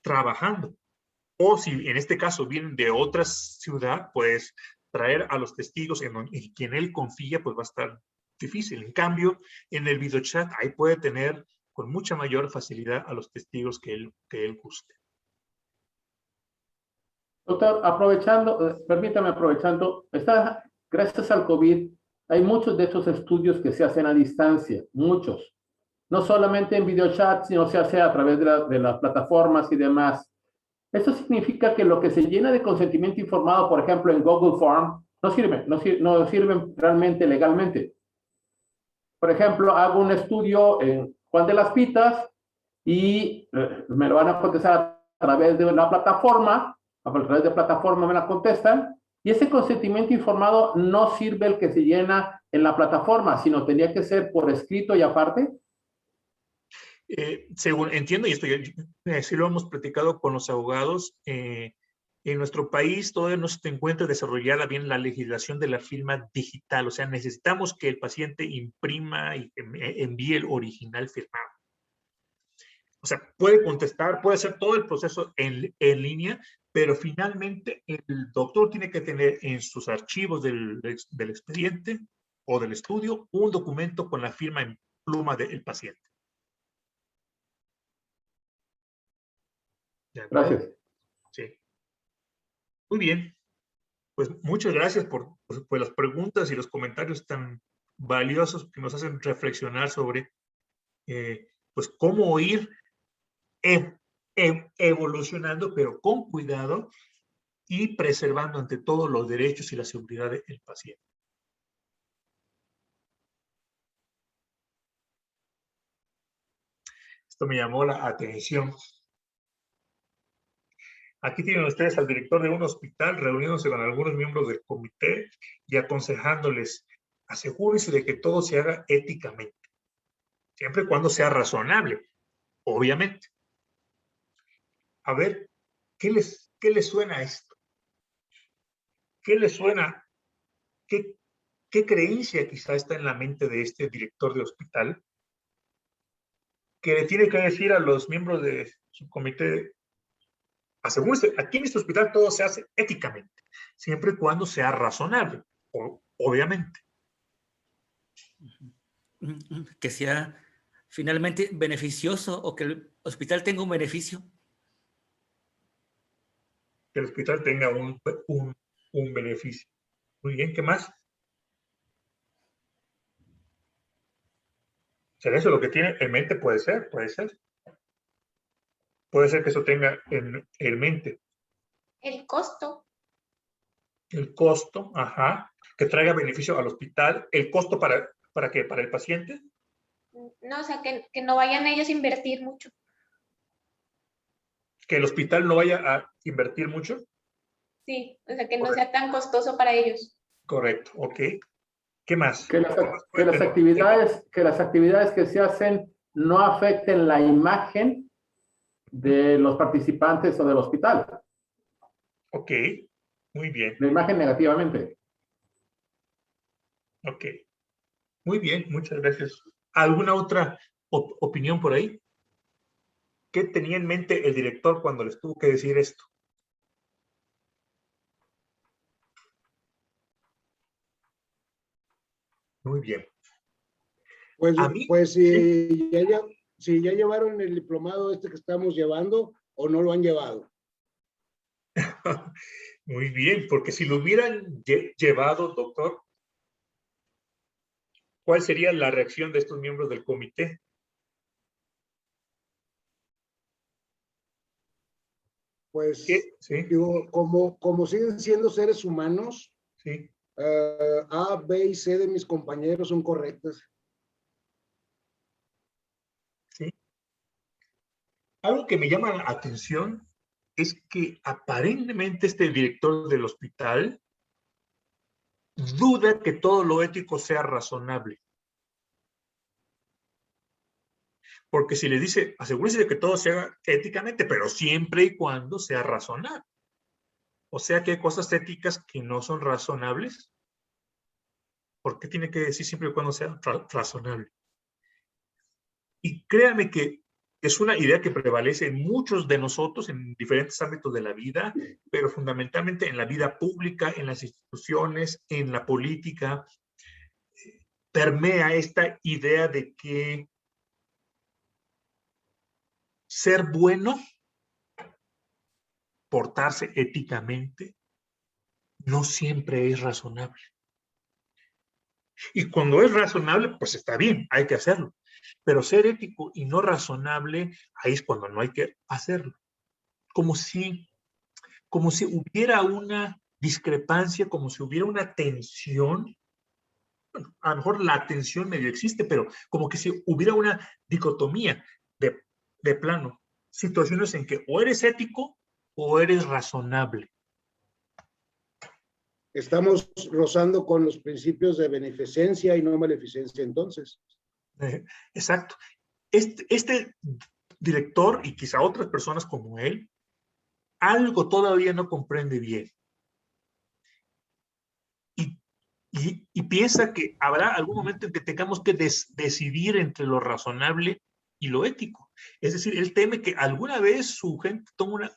trabajando. O si en este caso vienen de otra ciudad, pues traer a los testigos en quien él confía, pues va a estar difícil. En cambio, en el videochat, ahí puede tener con mucha mayor facilidad a los testigos que él guste. Doctor, permítame aprovechando, gracias al COVID, hay muchos de estos estudios que se hacen a distancia, muchos. No solamente en videochat, sino se hace a través de las plataformas y demás. Eso significa que lo que se llena de consentimiento informado, por ejemplo, en Google Form, no sirven realmente legalmente. Por ejemplo, hago un estudio en Juan de las Pitas y me lo van a contestar a través de una plataforma, a través de plataforma me la contestan, y ese consentimiento informado no sirve el que se llena en la plataforma, sino tendría que ser por escrito y aparte. Según entiendo, y esto sí lo hemos platicado con los abogados, en nuestro país todavía no se encuentra desarrollada bien la legislación de la firma digital, o sea, necesitamos que el paciente imprima y envíe el original firmado. O sea, puede contestar, puede hacer todo el proceso en línea, pero finalmente el doctor tiene que tener en sus archivos del expediente o del estudio un documento con la firma en pluma del paciente. Gracias. Sí. Muy bien. Pues muchas gracias por las preguntas y los comentarios tan valiosos que nos hacen reflexionar sobre pues cómo ir evolucionando, pero con cuidado y preservando ante todo los derechos y la seguridad del paciente. Esto me llamó la atención. Aquí tienen ustedes al director de un hospital reuniéndose con algunos miembros del comité y aconsejándoles, asegúrense de que todo se haga éticamente, siempre y cuando sea razonable, obviamente. A ver, ¿qué les suena a esto? ¿Qué les suena? ¿Qué creencia quizá está en la mente de este director de hospital que le tiene que decir a los miembros de su comité, asegúrense, aquí en este hospital todo se hace éticamente, siempre y cuando sea razonable, obviamente. Que sea finalmente beneficioso o que el hospital tenga un beneficio. Que el hospital tenga un beneficio. Muy bien, ¿qué más? ¿Será eso lo que tiene en mente? Puede ser, puede ser. Puede ser que eso tenga en mente. El costo. El costo, ajá, que traiga beneficio al hospital. ¿El costo para qué? ¿Para el paciente? No, o sea, que no vayan ellos a invertir mucho. ¿Que el hospital no vaya a invertir mucho? Sí, o sea, que no sea tan costoso para ellos. Correcto, ok. ¿Qué más? Que las actividades que se hacen no afecten la imagen de los participantes o del hospital. Ok, muy bien. La imagen negativamente. Ok, muy bien, muchas gracias. ¿Alguna otra opinión por ahí? ¿Qué tenía en mente el director cuando les tuvo que decir esto? Muy bien. Pues si ya llevaron el diplomado que estamos llevando o no lo han llevado. Muy bien, porque si lo hubieran llevado, doctor, ¿cuál sería la reacción de estos miembros del comité? Pues, ¿sí? Digo, como siguen siendo seres humanos, sí. A, B y C de mis compañeros son correctas. Sí. Algo que me llama la atención es que aparentemente este director del hospital duda que todo lo ético sea razonable. Porque si le dice, asegúrese de que todo se haga éticamente, pero siempre y cuando sea razonable. O sea que hay cosas éticas que no son razonables. ¿Por qué tiene que decir siempre y cuando sea razonable? Y créanme que es una idea que prevalece en muchos de nosotros en diferentes ámbitos de la vida, pero fundamentalmente en la vida pública, en las instituciones, en la política. Permea esta idea de que ser bueno, portarse éticamente, no siempre es razonable. Y cuando es razonable, pues está bien, hay que hacerlo. Pero ser ético y no razonable, ahí es cuando no hay que hacerlo. Como si hubiera una discrepancia, como si hubiera una tensión. Bueno, a lo mejor la tensión medio existe, pero como que si hubiera una dicotomía de de plano, situaciones en que o eres ético o eres razonable. Estamos rozando con los principios de beneficencia y no maleficencia entonces. Exacto. Este director y quizá otras personas como él, algo todavía no comprende bien. Y piensa que habrá algún momento en que tengamos que decidir entre lo razonable y lo ético. Es decir, él teme que alguna vez su gente tome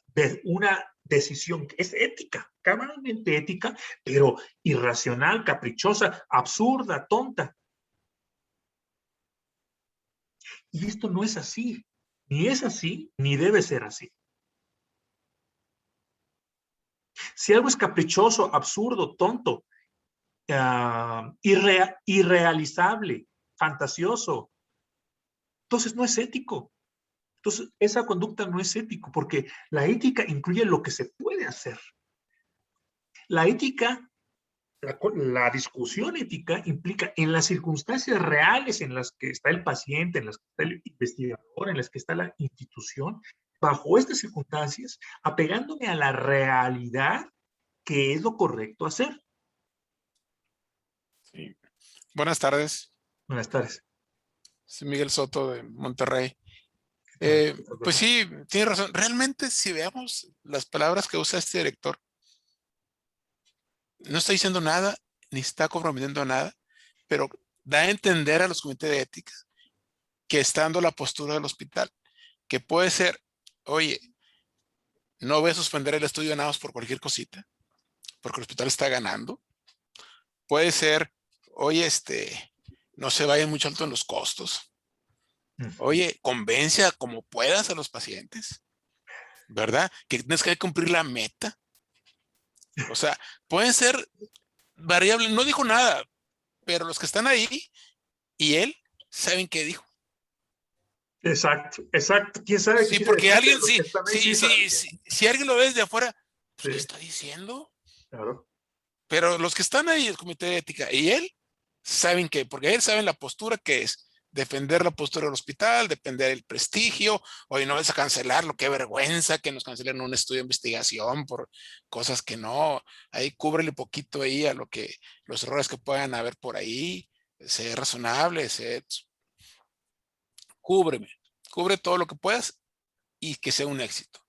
una decisión que es ética, cabalmente ética, pero irracional, caprichosa, absurda, tonta. Y esto no es así. Ni es así, ni debe ser así. Si algo es caprichoso, absurdo, tonto, irrealizable, fantasioso, entonces no es ético. Entonces esa conducta no es ético, porque la ética incluye lo que se puede hacer. La ética, la discusión ética implica en las circunstancias reales en las que está el paciente, en las que está el investigador, en las que está la institución, bajo estas circunstancias, apegándome a la realidad que es lo correcto hacer. Sí. Buenas tardes. Buenas tardes. Soy Miguel Soto de Monterrey. Pues sí, tiene razón. Realmente, si veamos las palabras que usa este director, no está diciendo nada, ni está comprometiendo nada, pero da a entender a los comités de ética que está dando la postura del hospital, que puede ser, oye, no voy a suspender el estudio nada más por cualquier cosita, porque el hospital está ganando. Puede ser, oye, no se vayan mucho alto en los costos. Oye, convence como puedas a los pacientes, ¿verdad? Que tienes que cumplir la meta. O sea, pueden ser variables. No dijo nada, pero los que están ahí y él saben qué dijo. Exacto, exacto. ¿Quién sabe? Sí, porque alguien, si alguien lo ve desde afuera, pues, ¿qué está diciendo? Claro. Pero los que están ahí, el comité de ética y él, saben que, porque él sabe la postura que es defender la postura del hospital, defender el prestigio. Oye, no vas a cancelarlo, qué vergüenza que nos cancelen un estudio de investigación por cosas que no. Ahí cúbrele poquito ahí a lo que los errores que puedan haber por ahí. Sé razonable, cubre todo lo que puedas y que sea un éxito.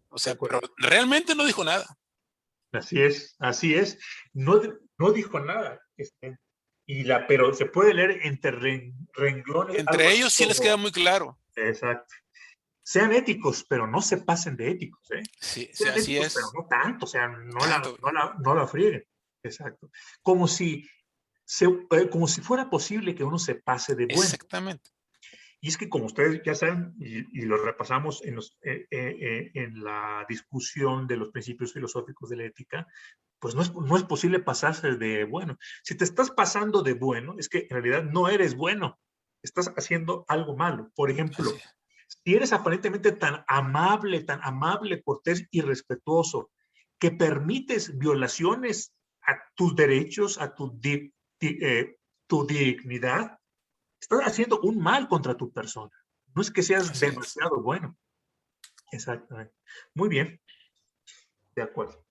O sea, pero realmente no dijo nada. Así es, así es. No dijo nada. Pero se puede leer entre renglones. Entre ellos sí les queda muy claro. Exacto. Sean éticos, pero no se pasen de éticos. Sí, sean así éticos, es. pero no tanto, o sea, no la frieguen. Exacto. Como si fuera posible que uno se pase de bueno. Exactamente. Y es que como ustedes ya saben, y lo repasamos en la discusión de los principios filosóficos de la ética, pues no es posible pasarse de bueno. Si te estás pasando de bueno, es que en realidad no eres bueno. Estás haciendo algo malo. Por ejemplo, si eres aparentemente tan amable, cortés y respetuoso, que permites violaciones a tus derechos, a tu dignidad, estás haciendo un mal contra tu persona. No es que seas demasiado bueno. Exactamente. Muy bien. De acuerdo.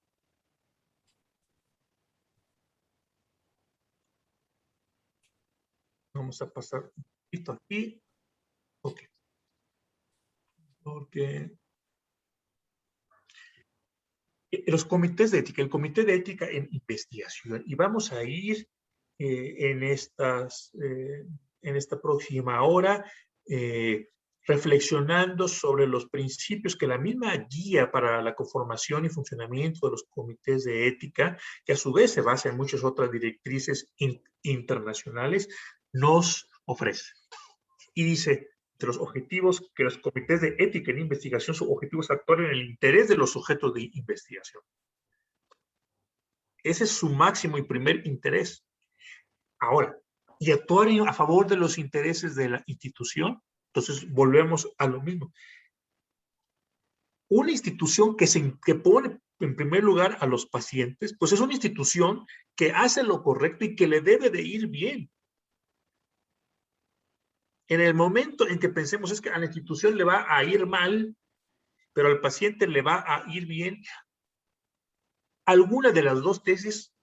Vamos a pasar un poquito aquí. Ok. Porque los comités de ética, el comité de ética en investigación, y vamos a ir en esta próxima hora reflexionando sobre los principios que la misma guía para la conformación y funcionamiento de los comités de ética, que a su vez se basa en muchas otras directrices internacionales, nos ofrece. Y dice, de los objetivos que los comités de ética en investigación, su objetivo es actuar en el interés de los sujetos de investigación. Ese es su máximo y primer interés. Ahora, y actuar a favor de los intereses de la institución, entonces volvemos a lo mismo. Una institución que pone en primer lugar a los pacientes, pues es una institución que hace lo correcto y que le debe de ir bien. En el momento en que pensemos es que a la institución le va a ir mal, pero al paciente le va a ir bien, alguna de las dos tesis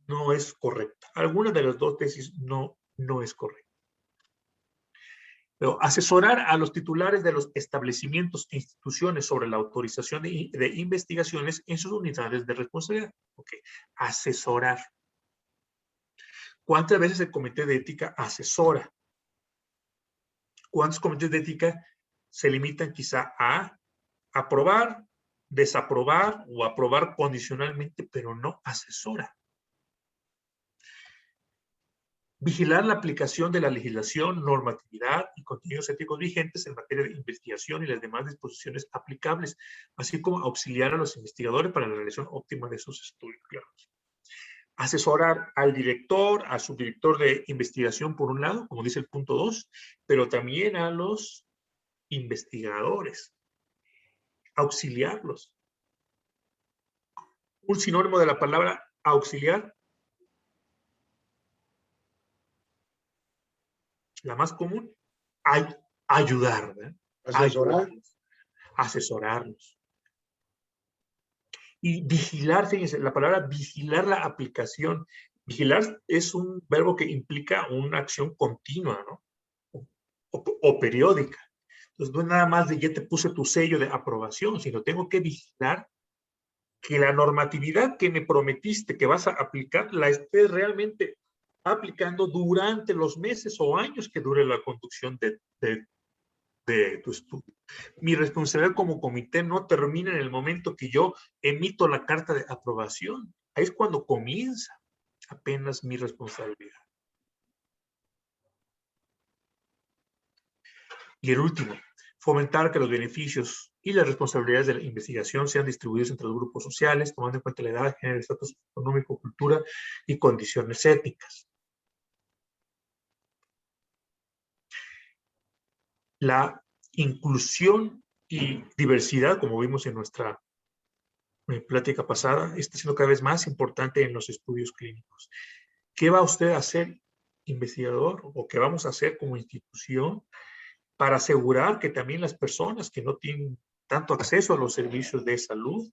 no es correcta. Alguna de las dos tesis no es correcta. Pero asesorar a los titulares de los establecimientos e instituciones sobre la autorización de investigaciones en sus unidades de responsabilidad. Okay. Asesorar. ¿Cuántas veces el comité de ética asesora? ¿Cuántos comités de ética se limitan quizá a aprobar, desaprobar o aprobar condicionalmente, pero no asesora? Vigilar la aplicación de la legislación, normatividad y contenidos éticos vigentes en materia de investigación y las demás disposiciones aplicables, así como auxiliar a los investigadores para la realización óptima de sus estudios. Claro. Asesorar al director, al subdirector de investigación por un lado, como dice el punto 2, pero también a los investigadores. Auxiliarlos. Un sinónimo de la palabra auxiliar, la más común, ayudar, ¿verdad? Asesorar. Asesorarlos. Y vigilar, fíjense, la palabra vigilar la aplicación. Vigilar es un verbo que implica una acción continua, ¿no? O periódica. Entonces, no es nada más de ya te puse tu sello de aprobación, sino tengo que vigilar que la normatividad que me prometiste que vas a aplicar, la estés realmente aplicando durante los meses o años que dure la conducción de tu estudio. Mi responsabilidad como comité no termina en el momento que yo emito la carta de aprobación. Ahí es cuando comienza apenas mi responsabilidad. Y el último, fomentar que los beneficios y las responsabilidades de la investigación sean distribuidos entre los grupos sociales, tomando en cuenta la edad, género, estatus económico, cultura y condiciones éticas. La inclusión y diversidad, como vimos en nuestra plática pasada, está siendo cada vez más importante en los estudios clínicos. ¿Qué va usted a hacer, investigador, o qué vamos a hacer como institución para asegurar que también las personas que no tienen tanto acceso a los servicios de salud,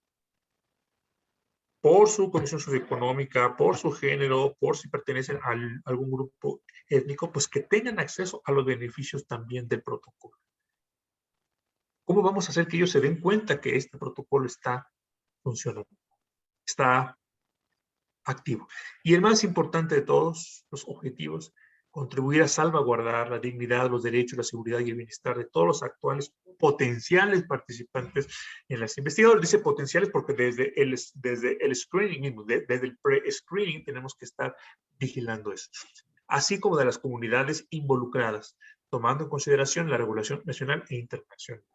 por su condición socioeconómica, por su género, por si pertenecen a algún grupo étnico, pues que tengan acceso a los beneficios también del protocolo? ¿Cómo vamos a hacer que ellos se den cuenta que este protocolo está funcionando, está activo? Y el más importante de todos los objetivos, contribuir a salvaguardar la dignidad, los derechos, la seguridad y el bienestar de todos los actuales potenciales participantes en las investigaciones. Dice potenciales porque desde el screening mismo, desde el pre-screening, tenemos que estar vigilando eso. Así como de las comunidades involucradas, tomando en consideración la regulación nacional e internacional.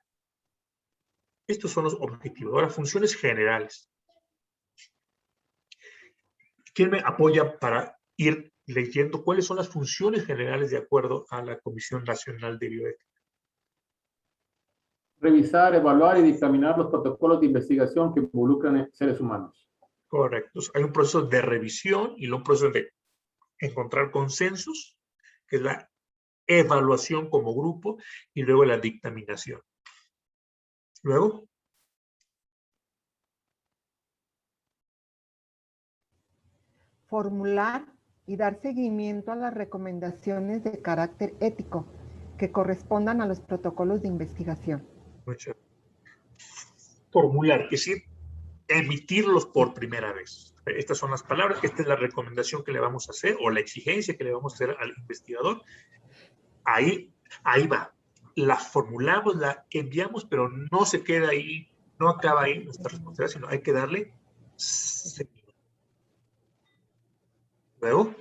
Estos son los objetivos. Ahora, funciones generales. ¿Quién me apoya para ir leyendo cuáles son las funciones generales de acuerdo a la Comisión Nacional de Bioética? Revisar, evaluar y dictaminar los protocolos de investigación que involucran seres humanos. Correcto. Hay un proceso de revisión y un proceso de encontrar consensos, que es la evaluación como grupo, y luego la dictaminación. Luego. Formular y dar seguimiento a las recomendaciones de carácter ético que correspondan a los protocolos de investigación. Formular, es decir, emitirlos por primera vez. Estas son las palabras, esta es la recomendación que le vamos a hacer o la exigencia que le vamos a hacer al investigador. Ahí va. La formulamos, la enviamos, pero no se queda ahí, no acaba ahí nuestra responsabilidad, sino hay que darle seguimiento. Luego.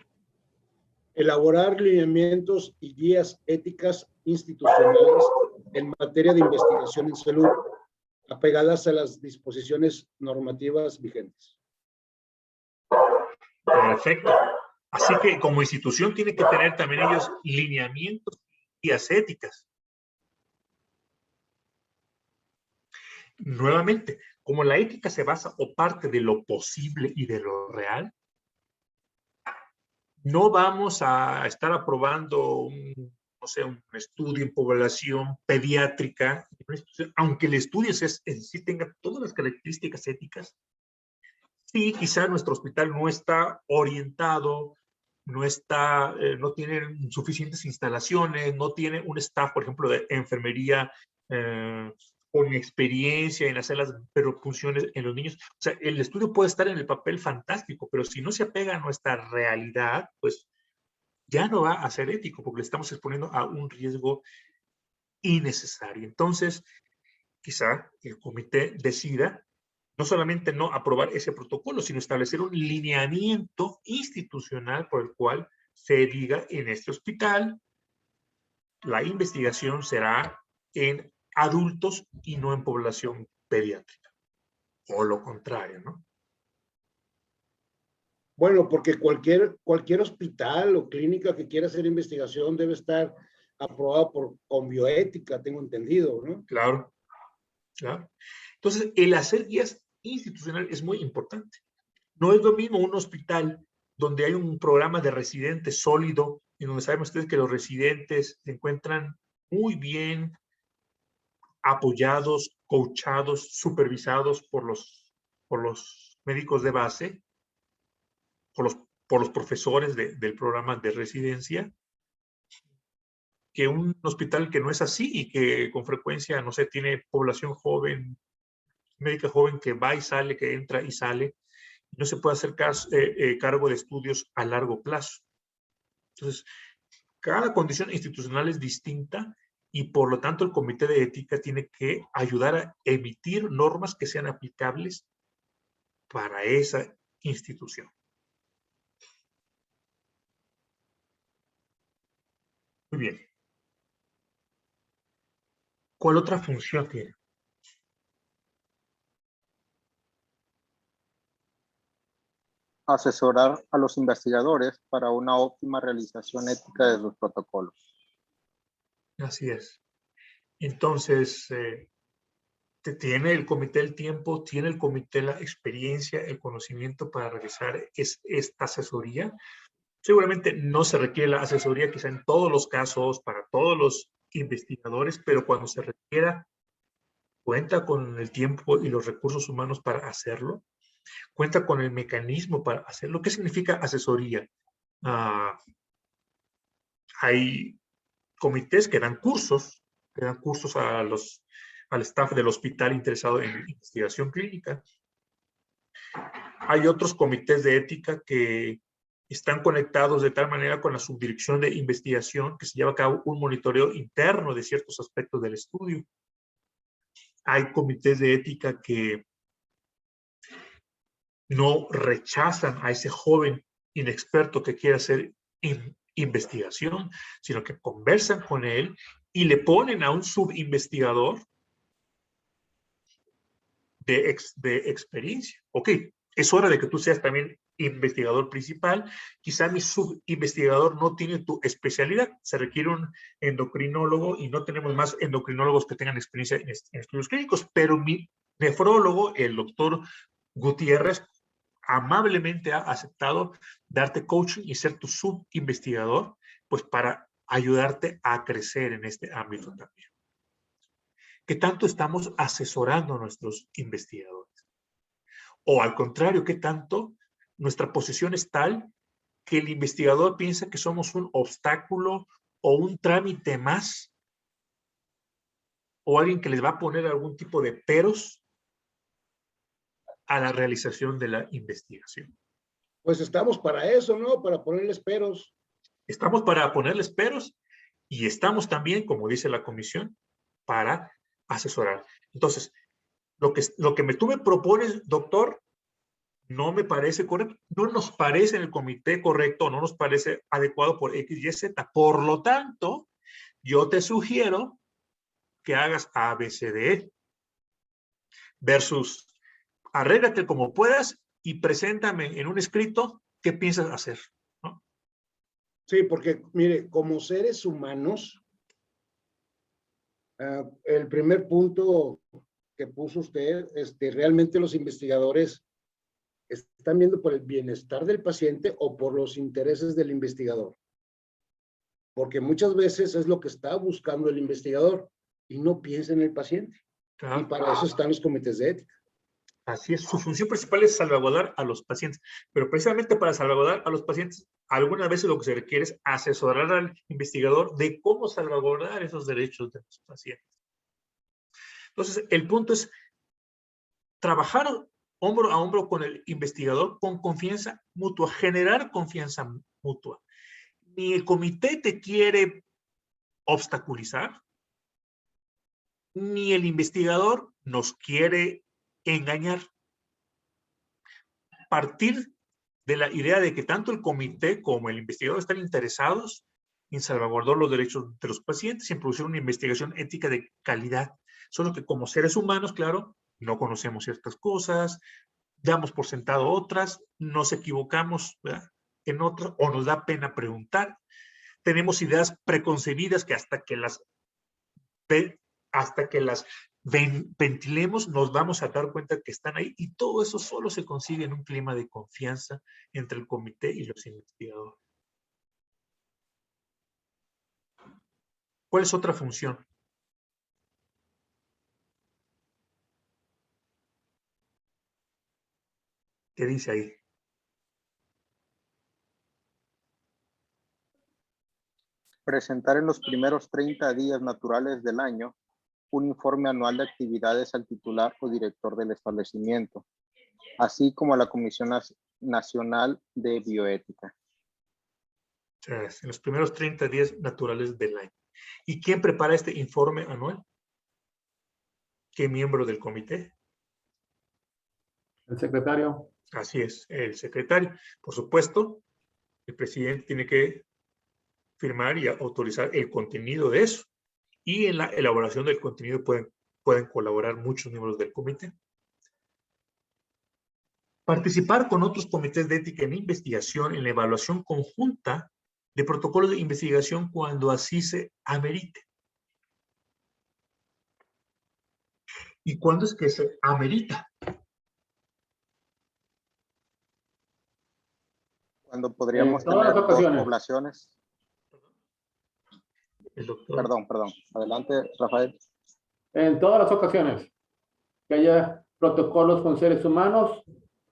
Elaborar lineamientos y guías éticas institucionales en materia de investigación en salud, apegadas a las disposiciones normativas vigentes. Perfecto. Así que como institución tiene que tener también ellos lineamientos y guías éticas. Nuevamente, como la ética se basa o parte de lo posible y de lo real, no vamos a estar aprobando un no sé, un estudio en población pediátrica, aunque el estudio sí tenga todas las características éticas, sí, quizá nuestro hospital no está orientado, no tiene suficientes instalaciones, no tiene un staff, por ejemplo, de enfermería con experiencia en hacer las perfunciones en los niños. O sea, el estudio puede estar en el papel fantástico, pero si no se apega a nuestra realidad, pues ya no va a ser ético, porque le estamos exponiendo a un riesgo innecesario. Entonces, quizá el comité decida no solamente no aprobar ese protocolo, sino establecer un lineamiento institucional por el cual se diga en este hospital la investigación será en adultos y no en población pediátrica. O lo contrario, ¿no? Bueno, porque cualquier hospital o clínica que quiera hacer investigación debe estar aprobado con bioética, tengo entendido, ¿no? Claro, claro. Entonces, el hacer guías institucional es muy importante. No es lo mismo un hospital donde hay un programa de residentes sólido, y donde saben ustedes que los residentes se encuentran muy bien apoyados, coachados, supervisados por los médicos de base, por los profesores del programa de residencia, que un hospital que no es así y que con frecuencia, no sé, tiene población joven, médica joven que va y sale, que entra y sale, no se puede hacer cargo de estudios a largo plazo. Entonces, cada condición institucional es distinta y por lo tanto el comité de ética tiene que ayudar a emitir normas que sean aplicables para esa institución. Muy bien. ¿Cuál otra función tiene? Asesorar a los investigadores para una óptima realización ética de sus protocolos. Así es. Entonces, tiene el comité el tiempo, tiene el comité la experiencia, el conocimiento para realizar esta asesoría. Seguramente no se requiere la asesoría quizá en todos los casos, para todos los investigadores, pero cuando se requiera, cuenta con el tiempo y los recursos humanos para hacerlo, cuenta con el mecanismo para hacerlo. ¿Qué significa asesoría? Hay comités que dan cursos al staff del hospital interesado en investigación clínica. Hay otros comités de ética que están conectados de tal manera con la subdirección de investigación que se lleva a cabo un monitoreo interno de ciertos aspectos del estudio. Hay comités de ética que no rechazan a ese joven inexperto que quiere hacer investigación, sino que conversan con él y le ponen a un subinvestigador de experiencia. Ok, es hora de que tú seas también investigador principal. Quizá mi subinvestigador no tiene tu especialidad. Se requiere un endocrinólogo y no tenemos más endocrinólogos que tengan experiencia en estudios clínicos, pero mi nefrólogo, el doctor Gutiérrez, amablemente ha aceptado darte coaching y ser tu subinvestigador, pues para ayudarte a crecer en este ámbito también. ¿Qué tanto estamos asesorando a nuestros investigadores? O al contrario, ¿qué tanto nuestra posición es tal que el investigador piensa que somos un obstáculo o un trámite más? ¿O alguien que les va a poner algún tipo de peros a la realización de la investigación? Pues estamos para eso, ¿no? Para ponerles peros. Estamos para ponerles peros y estamos también, como dice la comisión, para asesorar. Entonces, lo que tú me propones, doctor, no me parece correcto, no nos parece en el comité correcto, no nos parece adecuado por X, Y, Z. Por lo tanto, yo te sugiero que hagas A, B, C, D, E. Versus, arréglate como puedas y preséntame en un escrito qué piensas hacer, ¿no? Sí, porque mire, como seres humanos, el primer punto que puso usted, realmente los investigadores están viendo por el bienestar del paciente o por los intereses del investigador. porque muchas veces es lo que está buscando el investigador y no piensa en el paciente. Claro. Y para eso están los comités de ética. Así es, su función principal es salvaguardar a los pacientes, pero precisamente para salvaguardar a los pacientes, algunas veces lo que se requiere es asesorar al investigador de cómo salvaguardar esos derechos de los pacientes. Entonces, el punto es trabajar hombro a hombro con el investigador con confianza mutua, generar confianza mutua. Ni el comité te quiere obstaculizar, ni el investigador nos quiere engañar. Partir de la idea de que tanto el comité como el investigador están interesados en salvaguardar los derechos de los pacientes y en producir una investigación ética de calidad. Solo que como seres humanos, claro, no conocemos ciertas cosas, damos por sentado otras, nos equivocamos, ¿verdad?, en otras, o nos da pena preguntar. Tenemos ideas preconcebidas que hasta que las ventilemos, nos vamos a dar cuenta que están ahí, y todo eso solo se consigue en un clima de confianza entre el comité y los investigadores. ¿Cuál es otra función? ¿Qué dice ahí? Presentar en los primeros 30 días naturales del año un informe anual de actividades al titular o director del establecimiento, así como a la Comisión Nacional de Bioética. En los primeros 30 días naturales del año. ¿Y quién prepara este informe anual? ¿Qué miembro del comité? El secretario. Así es, el secretario. Por supuesto, el presidente tiene que firmar y autorizar el contenido de eso. Y en la elaboración del contenido pueden colaborar muchos miembros del comité. Participar con otros comités de ética en investigación en la evaluación conjunta de protocolos de investigación cuando así se amerite. ¿Y cuándo es que se amerita? Cuando podríamos todas tener las ocasiones. dos poblaciones. El doctor. Perdón. Adelante, Rafael. En todas las ocasiones. Que haya protocolos con seres humanos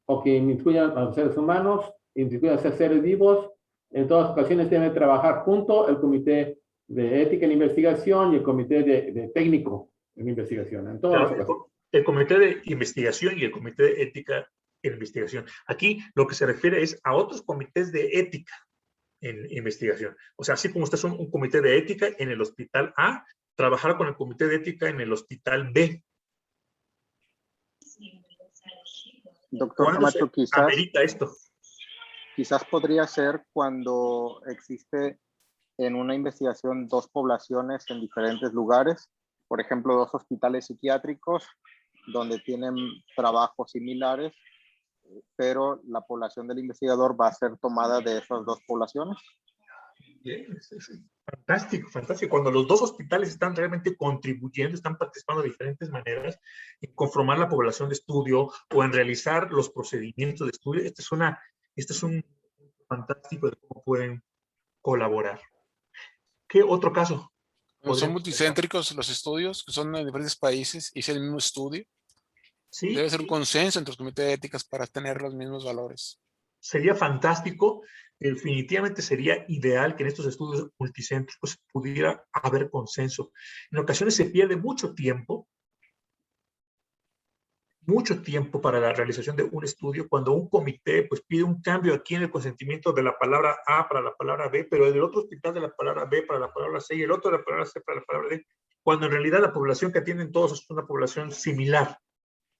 o que incluyan a los seres humanos, incluyan a seres vivos. En todas las ocasiones deben trabajar junto el comité de ética en investigación y el comité de técnico en investigación. En todas las ocasiones. El comité de investigación y el comité de ética en investigación. Aquí lo que se refiere es a otros comités de ética en investigación. O sea, así como ustedes son un comité de ética en el hospital A, trabajar con el comité de ética en el hospital B. Doctor Camacho, quizás amerita esto? Quizás podría ser cuando existe en una investigación dos poblaciones en diferentes lugares, por ejemplo, dos hospitales psiquiátricos donde tienen trabajos similares, pero la población del investigador va a ser tomada de esas dos poblaciones. Fantástico, fantástico. Cuando los dos hospitales están realmente contribuyendo, están participando de diferentes maneras en conformar la población de estudio o en realizar los procedimientos de estudio, este es un fantástico de cómo pueden colaborar. ¿Qué otro caso? Son multicéntricos los estudios, que son en diferentes países, y es el mismo estudio. Sí. Debe ser un consenso entre los comités de éticas para tener los mismos valores. Sería fantástico, definitivamente sería ideal que en estos estudios multicéntricos pudiera haber consenso. En ocasiones se pierde mucho tiempo para la realización de un estudio cuando un comité pues pide un cambio aquí en el consentimiento de la palabra A para la palabra B, pero en el otro hospital de la palabra B para la palabra C y el otro de la palabra C para la palabra D, cuando en realidad la población que atienden todos es una población similar.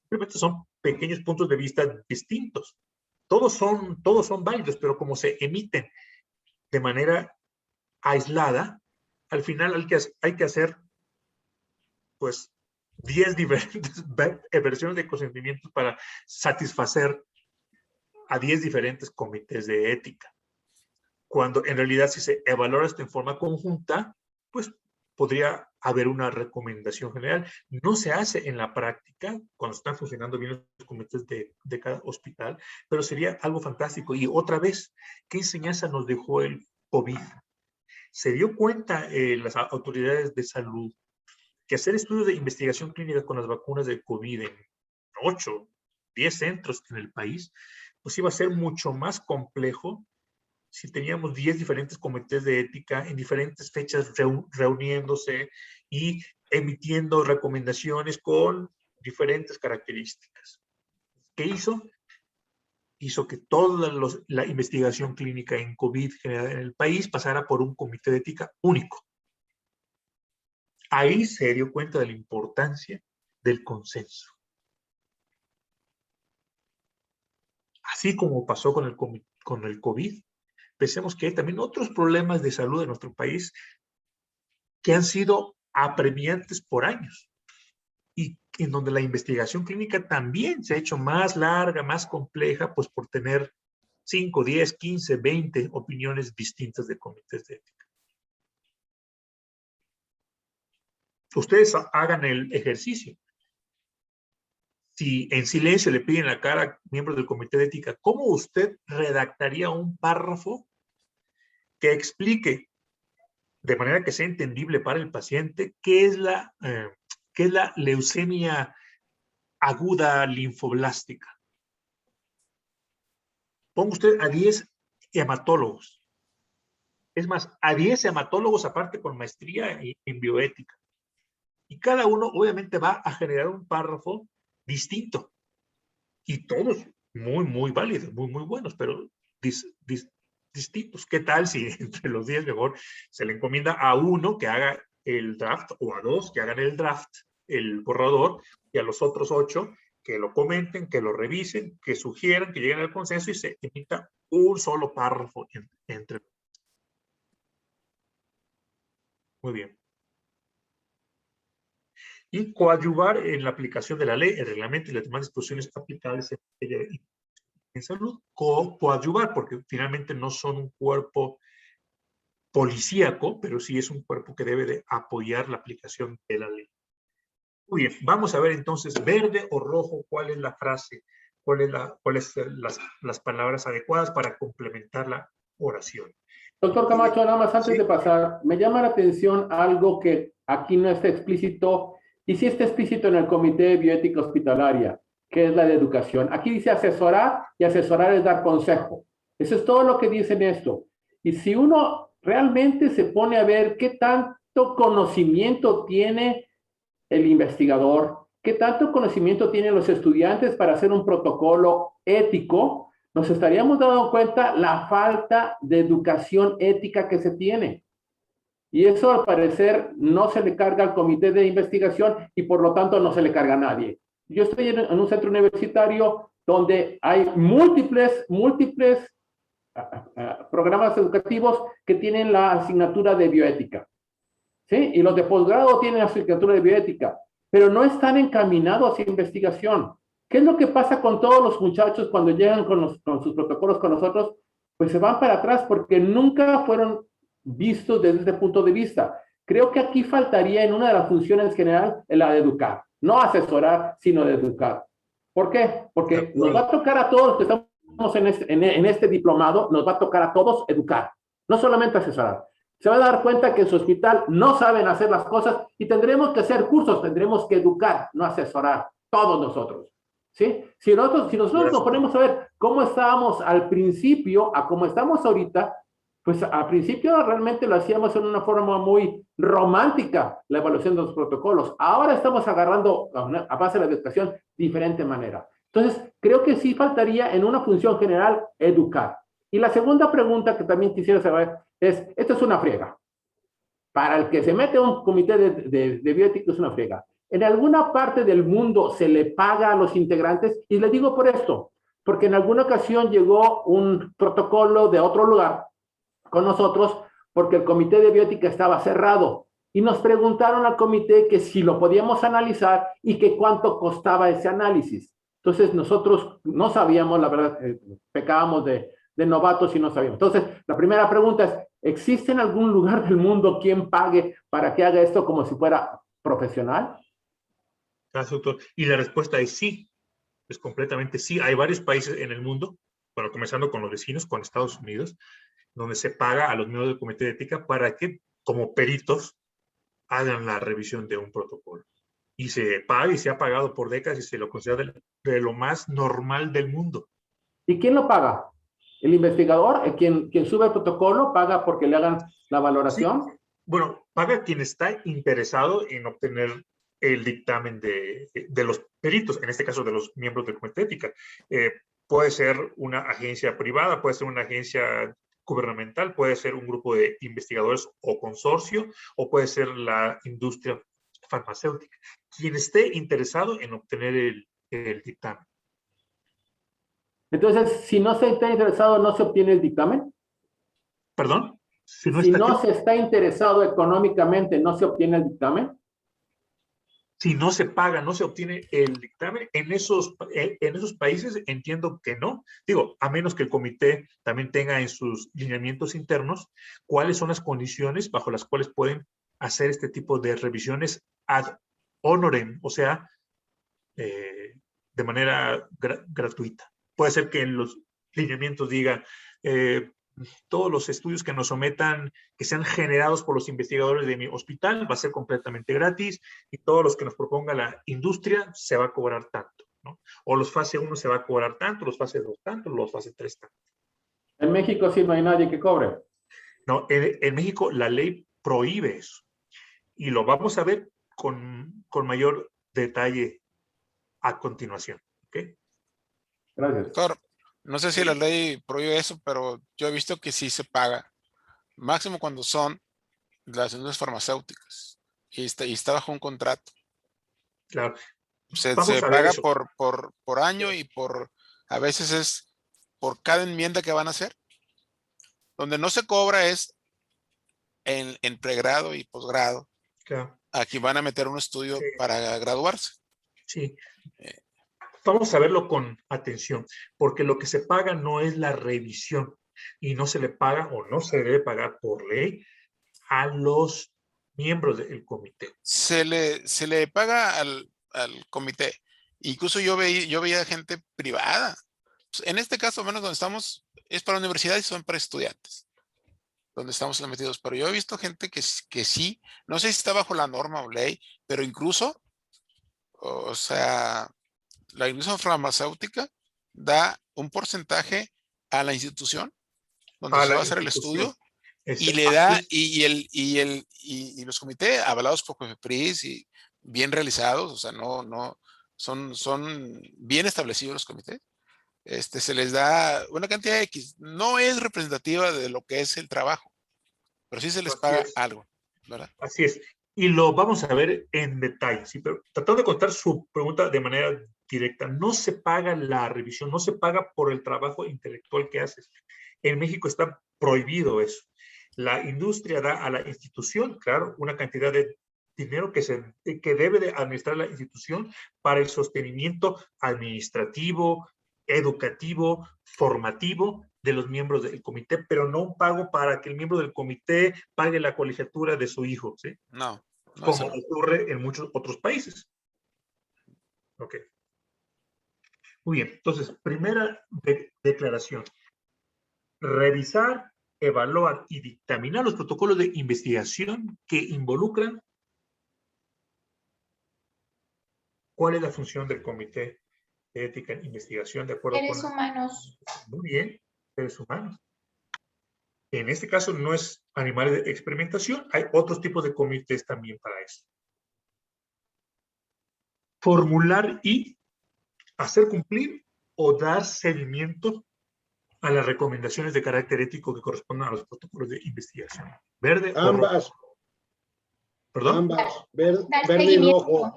Simplemente son pequeños puntos de vista distintos. Todos son válidos, pero como se emiten de manera aislada, al final hay que hacer pues 10 diferentes versiones de consentimientos para satisfacer a 10 diferentes comités de ética. Cuando en realidad si se evalúa esto en forma conjunta, pues podría haber una recomendación general. No se hace en la práctica cuando están funcionando bien los comités de cada hospital, pero sería algo fantástico. Y otra vez, ¿qué enseñanza nos dejó el COVID? se dio cuenta las autoridades de salud que hacer estudios de investigación clínica con las vacunas de COVID en 8, 10 centros en el país, pues iba a ser mucho más complejo si teníamos 10 diferentes comités de ética en diferentes fechas reuniéndose y emitiendo recomendaciones con diferentes características. ¿Qué hizo? Hizo que toda la investigación clínica en COVID generada en el país pasara por un comité de ética único. Ahí se dio cuenta de la importancia del consenso. Así como pasó con el COVID, pensemos que hay también otros problemas de salud en nuestro país que han sido apremiantes por años y en donde la investigación clínica también se ha hecho más larga, más compleja, pues por tener 5, 10, 15, 20 opiniones distintas de comités de ética. Ustedes hagan el ejercicio. Si en silencio le piden a cada miembro del comité de ética, ¿cómo usted redactaría un párrafo que explique de manera que sea entendible para el paciente qué es la leucemia aguda linfoblástica? Ponga usted a 10 hematólogos. Es más, a 10 hematólogos aparte con maestría en bioética. Y cada uno obviamente va a generar un párrafo distinto. Y todos muy, muy válidos, muy, muy buenos, pero distintos. ¿Qué tal si entre los 10 mejor se le encomienda a uno que haga el draft o a 2 que hagan el draft, el borrador, y a los otros 8 que lo comenten, que lo revisen, que sugieran, que lleguen al consenso y se emita un solo párrafo entre. Muy bien. Y coadyuvar en la aplicación de la ley, el reglamento y las demás disposiciones aplicables en salud. Coadyuvar, porque finalmente no son un cuerpo policíaco, pero sí es un cuerpo que debe de apoyar la aplicación de la ley. Muy bien, vamos a ver entonces, verde o rojo, cuál es la frase, cuáles las palabras adecuadas para complementar la oración. Doctor Camacho, nada más antes de pasar, me llama la atención algo que aquí no está explícito, y sí está explícito en el Comité de Bioética Hospitalaria, que es la de educación. Aquí dice asesorar, y asesorar es dar consejo. Eso es todo lo que dice en esto. Y si uno realmente se pone a ver qué tanto conocimiento tiene el investigador, qué tanto conocimiento tienen los estudiantes para hacer un protocolo ético, nos estaríamos dando cuenta la falta de educación ética que se tiene. Y eso al parecer no se le carga al comité de investigación y por lo tanto no se le carga a nadie. Yo estoy en un centro universitario donde hay múltiples programas educativos que tienen la asignatura de bioética. ¿Sí? Y los de posgrado tienen la asignatura de bioética, pero no están encaminados hacia investigación. ¿Qué es lo que pasa con todos los muchachos cuando llegan con sus protocolos con nosotros? Pues se van para atrás porque nunca fueron vistos desde este punto de vista. Creo que aquí faltaría en una de las funciones general la de educar, no asesorar, sino de educar. ¿Por qué? Porque nos va a tocar a todos los que estamos en este diplomado, nos va a tocar a todos educar, no solamente asesorar. Se va a dar cuenta que en su hospital no saben hacer las cosas y tendremos que hacer cursos, tendremos que educar, no asesorar, todos nosotros. ¿Sí? Si nosotros nos ponemos a ver cómo estábamos al principio a cómo estamos ahorita, pues al principio realmente lo hacíamos en una forma muy romántica, la evaluación de los protocolos. Ahora estamos agarrando a base de la educación diferente manera. Entonces, creo que sí faltaría en una función general educar. Y la segunda pregunta que también quisiera saber es, esto es una friega. Para el que se mete a un comité de bioética es una friega. En alguna parte del mundo se le paga a los integrantes, y les digo por esto, porque en alguna ocasión llegó un protocolo de otro lugar con nosotros, porque el comité de bioética estaba cerrado, y nos preguntaron al comité que si lo podíamos analizar y que cuánto costaba ese análisis. Entonces nosotros no sabíamos, la verdad, pecábamos de novatos y no sabíamos. Entonces, la primera pregunta es, ¿existe en algún lugar del mundo quien pague para que haga esto como si fuera profesional? Gracias, doctor. Y la respuesta es sí, es completamente sí. Hay varios países en el mundo, bueno, comenzando con los vecinos, con Estados Unidos, donde se paga a los miembros del comité de ética para que, como peritos, hagan la revisión de un protocolo. Y se paga y se ha pagado por décadas y se lo considera de lo más normal del mundo. ¿Y quién lo paga? ¿El investigador? ¿Quien sube el protocolo paga porque le hagan la valoración? Sí. Bueno, paga quien está interesado en obtener el dictamen de los peritos, en este caso de los miembros del comité de ética. Puede ser una agencia privada, puede ser una agencia gubernamental, puede ser un grupo de investigadores o consorcio, o puede ser la industria farmacéutica. Quien esté interesado en obtener el dictamen. Entonces, si no se está interesado, ¿no se obtiene el dictamen? ¿Perdón? Si no se está interesado económicamente, ¿no se obtiene el dictamen? Si no se paga, no se obtiene el dictamen. En esos países entiendo que no. Digo, a menos que el comité también tenga en sus lineamientos internos cuáles son las condiciones bajo las cuales pueden hacer este tipo de revisiones ad honorem, o sea, de manera gratuita. Puede ser que en los lineamientos digan todos los estudios que nos sometan, que sean generados por los investigadores de mi hospital, va a ser completamente gratis, y todos los que nos proponga la industria se va a cobrar tanto, ¿no? O los fase 1 se va a cobrar tanto, los fase 2 tanto, los fase 3 tanto. En México sí no hay nadie que cobre. No, en México la ley prohíbe eso. Y lo vamos a ver con mayor detalle a continuación. ¿Okay? Gracias. Doctor, no sé si la ley prohíbe eso, pero yo he visto que sí se paga. Máximo cuando son las industrias farmacéuticas. Y está bajo un contrato. Claro. Se Vamos a ver paga eso. por año y a veces es por cada enmienda que van a hacer. Donde no se cobra es en pregrado y posgrado. Claro. Aquí van a meter un estudio para graduarse. Sí. Vamos a verlo con atención, porque lo que se paga no es la revisión y no se le paga o no se debe pagar por ley a los miembros del comité. Se le paga al comité. Incluso yo veía gente privada. En este caso, menos donde estamos, es para universidades y son para estudiantes, donde estamos metidos. Pero yo he visto gente que sí, no sé si está bajo la norma o ley, pero incluso, o sea, la industria farmacéutica da un porcentaje a la institución donde se va a hacer el estudio y le da, y los comités avalados por COFEPRIS y bien realizados, o sea, no, son bien establecidos los comités. Se les da una cantidad X, no es representativa de lo que es el trabajo, pero sí se les paga algo, ¿verdad? Así es. Y lo vamos a ver en detalle, ¿sí? Pero tratando de contar su pregunta de manera directa, no se paga la revisión, no se paga por el trabajo intelectual que haces. En México está prohibido eso. La industria da a la institución, claro, una cantidad de dinero que debe de administrar la institución para el sostenimiento administrativo, educativo, formativo de los miembros del comité, pero no un pago para que el miembro del comité pague la colegiatura de su hijo, ¿sí? No, como ocurre en muchos otros países. Ok. Muy bien, entonces, primera declaración. Revisar, evaluar y dictaminar los protocolos de investigación que involucran. ¿Cuál es la función del comité de ética en investigación de acuerdo Seres con... humanos. Muy bien, seres humanos. En este caso no es animales de experimentación, hay otros tipos de comités también para eso. Formular y hacer cumplir o dar seguimiento a las recomendaciones de carácter ético que correspondan a los protocolos de investigación. ¿Verde o rojo? ¿Perdón? Ambas. Verde y rojo.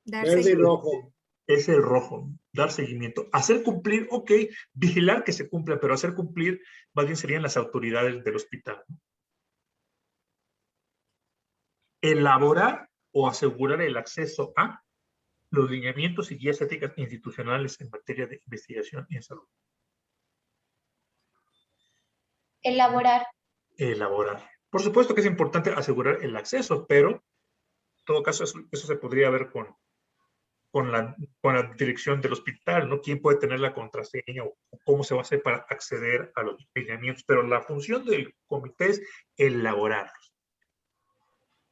Verde y rojo. Es el rojo, dar seguimiento. Hacer cumplir, ok, vigilar que se cumpla, pero hacer cumplir más bien serían las autoridades del hospital. Elaborar o asegurar el acceso a los lineamientos y guías éticas institucionales en materia de investigación en salud. Elaborar. Elaborar. Por supuesto que es importante asegurar el acceso, pero en todo caso eso se podría ver con con la dirección del hospital, ¿no? ¿Quién puede tener la contraseña o cómo se va a hacer para acceder a los lineamientos? Pero la función del comité es elaborarlos.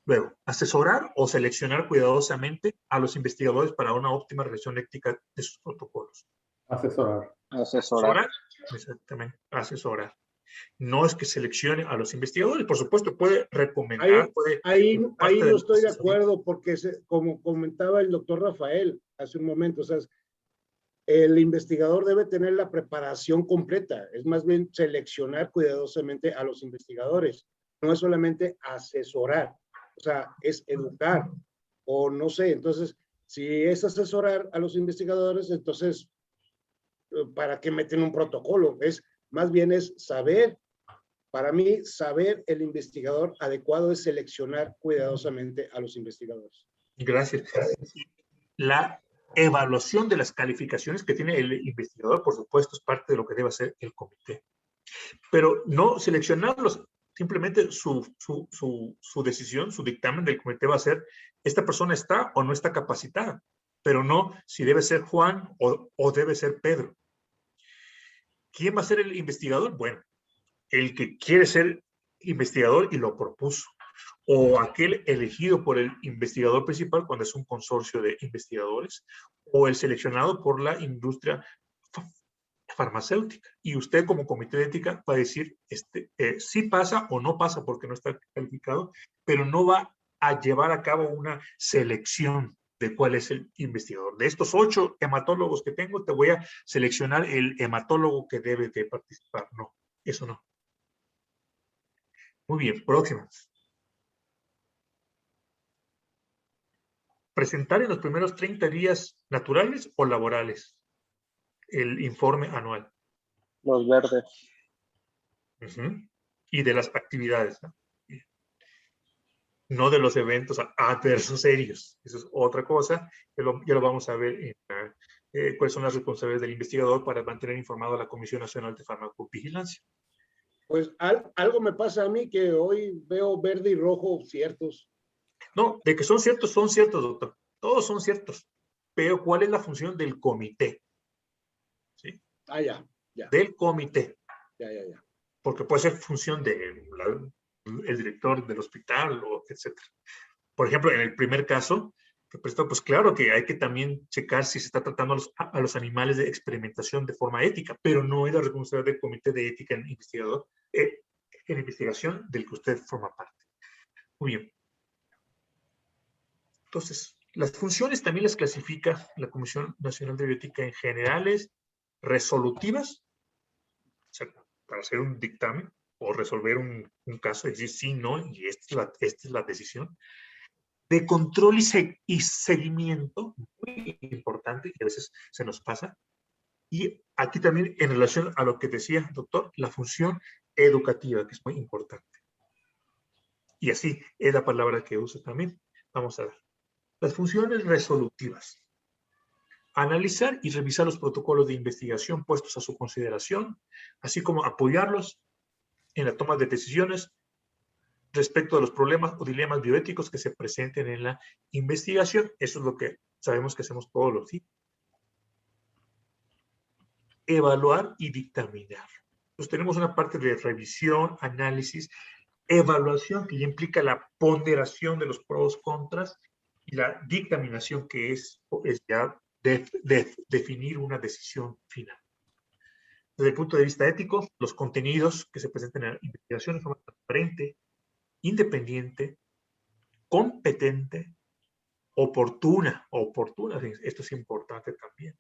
Luego, asesorar o seleccionar cuidadosamente a los investigadores para una óptima revisión ética de sus protocolos. Asesorar. Asesorar. Exactamente, asesorar. No es que seleccione a los investigadores, por supuesto, puede recomendar. Ahí no estoy de acuerdo porque, como comentaba el doctor Rafael hace un momento, o sea, el investigador debe tener la preparación completa, es más bien seleccionar cuidadosamente a los investigadores, no es solamente asesorar, o sea, es educar, o no sé, entonces, si es asesorar a los investigadores, entonces, ¿para qué meten un protocolo? Más bien es saber, para mí, saber el investigador adecuado es seleccionar cuidadosamente a los investigadores. Gracias. La evaluación de las calificaciones que tiene el investigador, por supuesto, es parte de lo que debe hacer el comité. Pero no seleccionarlos, simplemente su decisión, su dictamen del comité va a ser, esta persona está o no está capacitada, pero no si debe ser Juan o debe ser Pedro. ¿Quién va a ser el investigador? Bueno, el que quiere ser investigador y lo propuso, o aquel elegido por el investigador principal cuando es un consorcio de investigadores, o el seleccionado por la industria farmacéutica. Y usted como comité de ética va a decir si pasa o no pasa porque no está calificado, pero no va a llevar a cabo una selección de cuál es el investigador. De estos 8 hematólogos que tengo, te voy a seleccionar el hematólogo que debe de participar. No, eso no. Muy bien, próxima. Presentar en los primeros 30 días naturales o laborales el informe anual. Los verdes. Y de las actividades, ¿no? No de los eventos adversos serios. Eso es otra cosa. Ya lo vamos a ver en cuáles son las responsabilidades del investigador para mantener informado a la Comisión Nacional de Farmacovigilancia. Pues algo me pasa a mí que hoy veo verde y rojo ciertos. No, de que son ciertos, doctor. Todos son ciertos. Pero ¿cuál es la función del comité? ¿Sí? Ya. Del comité. Ya. Porque puede ser función del director del hospital, etc. Por ejemplo, en el primer caso, pues claro que hay que también checar si se está tratando a los animales de experimentación de forma ética, pero no es la responsabilidad del comité de ética en investigación del que usted forma parte. Muy bien. Entonces, las funciones también las clasifica la Comisión Nacional de Bioética en generales, resolutivas, o sea, para hacer un dictamen o resolver un caso, decir sí, no, y esta es la decisión. De control y seguimiento, muy importante, que a veces se nos pasa. Y aquí también, en relación a lo que decía, doctor, la función educativa, que es muy importante. Y así es la palabra que uso también. Vamos a ver. Las funciones resolutivas. Analizar y revisar los protocolos de investigación puestos a su consideración, así como apoyarlos en la toma de decisiones respecto a los problemas o dilemas bioéticos que se presenten en la investigación. Eso es lo que sabemos que hacemos todos los días. Evaluar y dictaminar. Entonces tenemos una parte de revisión, análisis, evaluación, que ya implica la ponderación de los pros, contras, y la dictaminación, que es ya definir una decisión final. Desde el punto de vista ético, los contenidos que se presenten en la investigación de forma transparente, independiente, competente, oportuna, esto es importante también.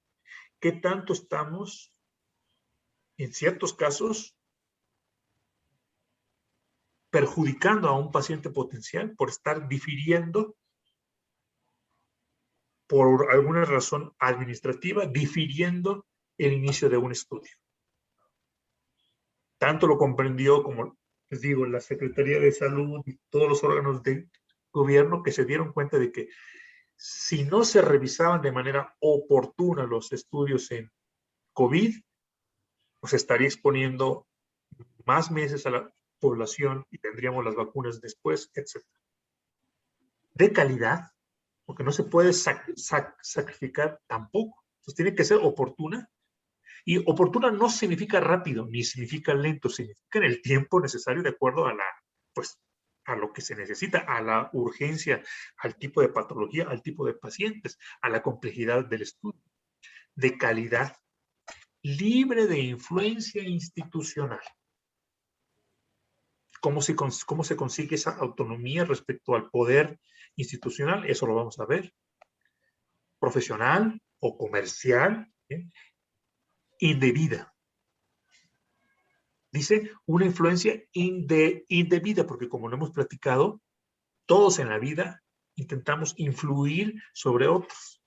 ¿Qué tanto estamos, en ciertos casos, perjudicando a un paciente potencial por estar difiriendo, por alguna razón administrativa, difiriendo el inicio de un estudio? Tanto lo comprendió, como les digo, la Secretaría de Salud y todos los órganos de gobierno, que se dieron cuenta de que si no se revisaban de manera oportuna los estudios en COVID, pues estaría exponiendo más meses a la población y tendríamos las vacunas después, etc. De calidad, porque no se puede sacrificar tampoco. Entonces tiene que ser oportuna. Y oportuna no significa rápido, ni significa lento, significa en el tiempo necesario de acuerdo a pues, a lo que se necesita, a la urgencia, al tipo de patología, al tipo de pacientes, a la complejidad del estudio, de calidad, libre de influencia institucional. ¿Cómo se consigue esa autonomía respecto al poder institucional? Eso lo vamos a ver. Profesional o comercial, indebida. Dice una influencia indebida, porque como lo hemos platicado, todos en la vida intentamos influir sobre otros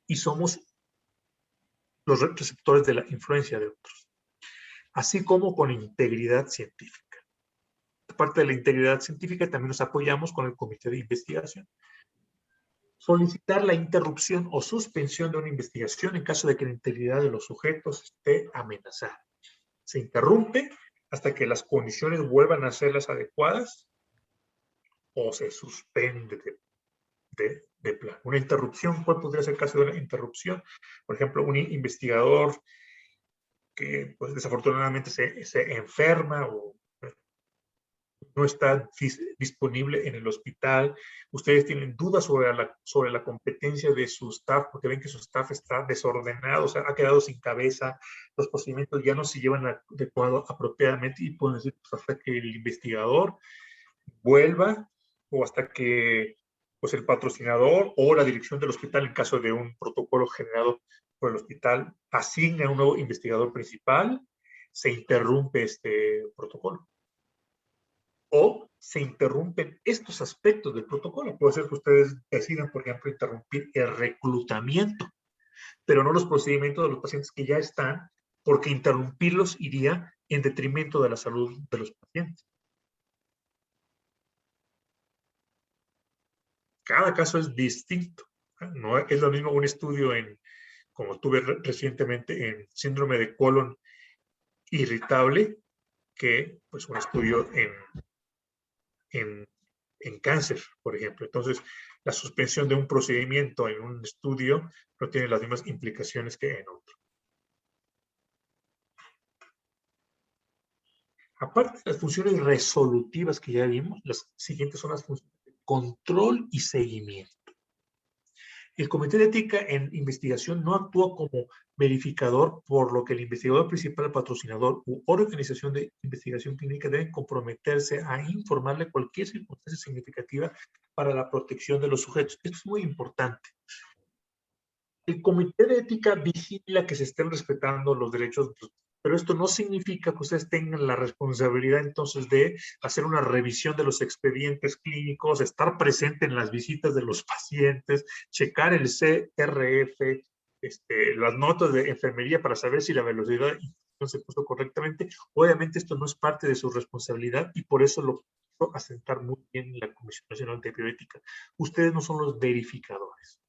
y somos los receptores de la influencia de otros, así como con integridad científica. Aparte de la integridad científica, también nos apoyamos con el comité de investigación. Solicitar la interrupción o suspensión de una investigación en caso de que la integridad de los sujetos esté amenazada. Se interrumpe hasta que las condiciones vuelvan a ser las adecuadas o se suspende de plano. Una interrupción, ¿cuál podría ser el caso de una interrupción? Por ejemplo, un investigador que pues, desafortunadamente se enferma o no está disponible en el hospital. Ustedes tienen dudas sobre la competencia de su staff porque ven que su staff está desordenado, o sea, ha quedado sin cabeza, los procedimientos ya no se llevan adecuado, apropiadamente, y pueden decir pues, hasta que el investigador vuelva o hasta que pues, el patrocinador o la dirección del hospital, en caso de un protocolo generado por el hospital, asigne a un nuevo investigador principal, se interrumpe este protocolo. O se interrumpen estos aspectos del protocolo. Puede ser que ustedes decidan, por ejemplo, interrumpir el reclutamiento, pero no los procedimientos de los pacientes que ya están, porque interrumpirlos iría en detrimento de la salud de los pacientes. Cada caso es distinto. No es lo mismo un estudio como tuve recientemente, en síndrome de colon irritable, que pues un estudio en cáncer, por ejemplo. Entonces, la suspensión de un procedimiento en un estudio no tiene las mismas implicaciones que en otro. Aparte de las funciones resolutivas que ya vimos, las siguientes son las funciones de control y seguimiento. El Comité de Ética en Investigación no actúa como verificador, por lo que el investigador principal, el patrocinador u organización de investigación clínica deben comprometerse a informarle cualquier circunstancia significativa para la protección de los sujetos. Esto es muy importante. El Comité de Ética vigila que se estén respetando los derechos, pero esto no significa que ustedes tengan la responsabilidad entonces de hacer una revisión de los expedientes clínicos, estar presente en las visitas de los pacientes, checar el CRF, las notas de enfermería para saber si la velocidad de infusión se puso correctamente. Obviamente esto no es parte de su responsabilidad y por eso lo quiero asentar muy bien en la Comisión Nacional de Bioética. Ustedes no son los verificadores,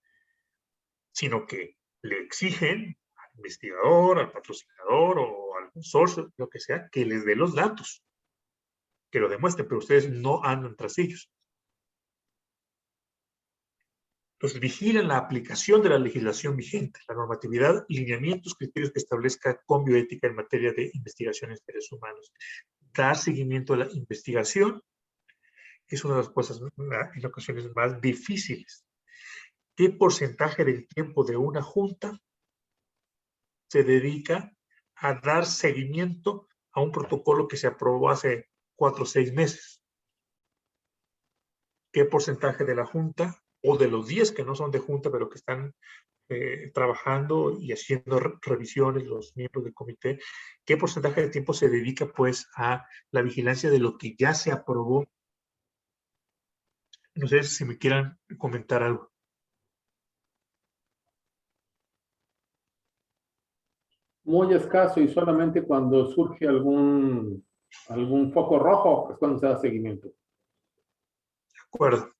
sino que le exigen al investigador, al patrocinador o al consorcio, lo que sea, que les dé los datos, que lo demuestren, pero ustedes no andan tras ellos. Entonces, vigilan la aplicación de la legislación vigente, la normatividad, lineamientos, criterios que establezca con bioética en materia de investigación en seres humanos. Dar seguimiento a la investigación es una de las cosas en ocasiones más difíciles. ¿Qué porcentaje del tiempo de una junta se dedica a dar seguimiento a un protocolo que se aprobó hace 4 o 6 meses? ¿Qué porcentaje de la junta o de los 10 que no son de junta, pero que están trabajando y haciendo revisiones, los miembros del comité, qué porcentaje de tiempo se dedica pues a la vigilancia de lo que ya se aprobó? No sé si me quieran comentar algo. Muy escaso, y solamente cuando surge algún foco rojo es cuando se da seguimiento. De acuerdo.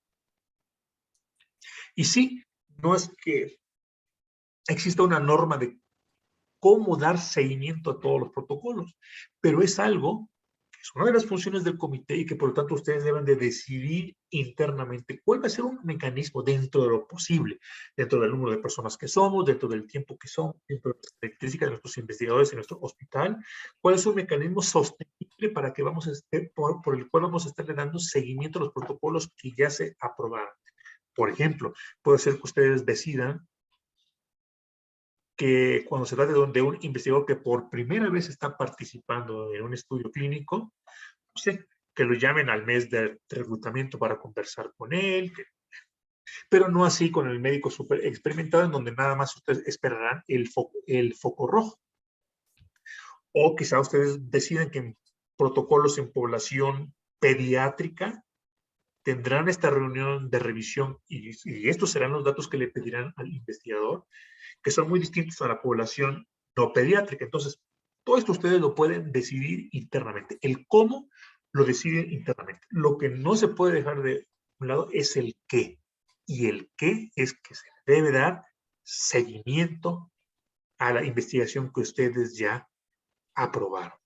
Y sí, no es que exista una norma de cómo dar seguimiento a todos los protocolos, pero es algo que es una de las funciones del comité y que por lo tanto ustedes deben de decidir internamente cuál va a ser un mecanismo dentro de lo posible, dentro del número de personas que somos, dentro del tiempo que somos, dentro de las características de nuestros investigadores en nuestro hospital, cuál es un mecanismo sostenible para que vamos a por el cual vamos a estarle dando seguimiento a los protocolos que ya se aprobaron. Por ejemplo, puede ser que ustedes decidan que cuando se trata de un investigador que por primera vez está participando en un estudio clínico, no sé, que lo llamen al mes de reclutamiento para conversar con él, pero no así con el médico súper experimentado, en donde nada más ustedes esperarán el foco rojo. O quizá ustedes deciden que en protocolos en población pediátrica tendrán esta reunión de revisión y estos serán los datos que le pedirán al investigador, que son muy distintos a la población no pediátrica. Entonces, todo esto ustedes lo pueden decidir internamente. El cómo lo deciden internamente. Lo que no se puede dejar de un lado es el qué. Y el qué es que se debe dar seguimiento a la investigación que ustedes ya aprobaron.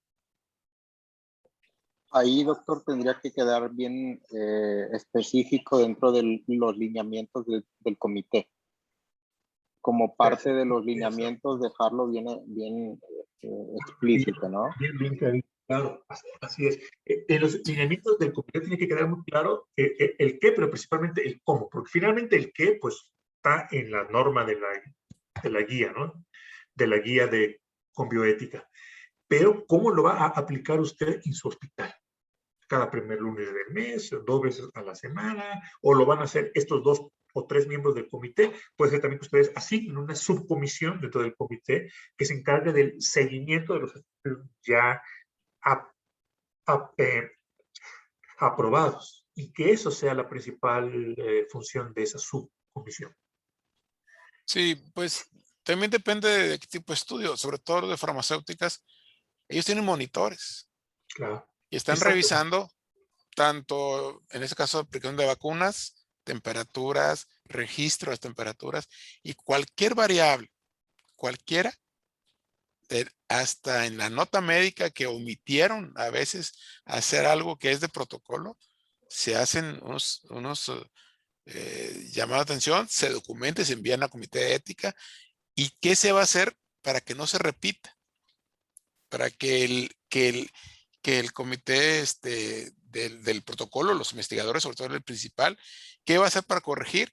Ahí, doctor, tendría que quedar bien específico dentro de los lineamientos del comité. Como parte de los lineamientos, dejarlo bien explícito, ¿no? Bien, claro, así es. En los lineamientos del comité tiene que quedar muy claro el qué, pero principalmente el cómo, porque finalmente el qué, pues, está en la norma de la guía, ¿no? De la guía con bioética. Pero, ¿cómo lo va a aplicar usted en su hospital? Cada primer lunes del mes, 2 veces a la semana, o lo van a hacer estos 2 o 3 miembros del comité. Puede ser también que ustedes asignen una subcomisión dentro del comité que se encargue del seguimiento de los estudios ya aprobados y que eso sea la principal función de esa subcomisión. Sí, pues también depende de qué tipo de estudio, sobre todo de farmacéuticas. Ellos tienen monitores. Claro. Y están revisando tanto, en este caso, aplicación de vacunas, temperaturas, registro de temperaturas y cualquier variable, cualquiera, hasta en la nota médica que omitieron a veces hacer algo que es de protocolo, se hacen unos llamados de atención, se documenta y se envían a comité de ética. ¿Y qué se va a hacer para que no se repita? Para que el comité del protocolo, los investigadores, sobre todo el principal, ¿qué va a hacer para corregir?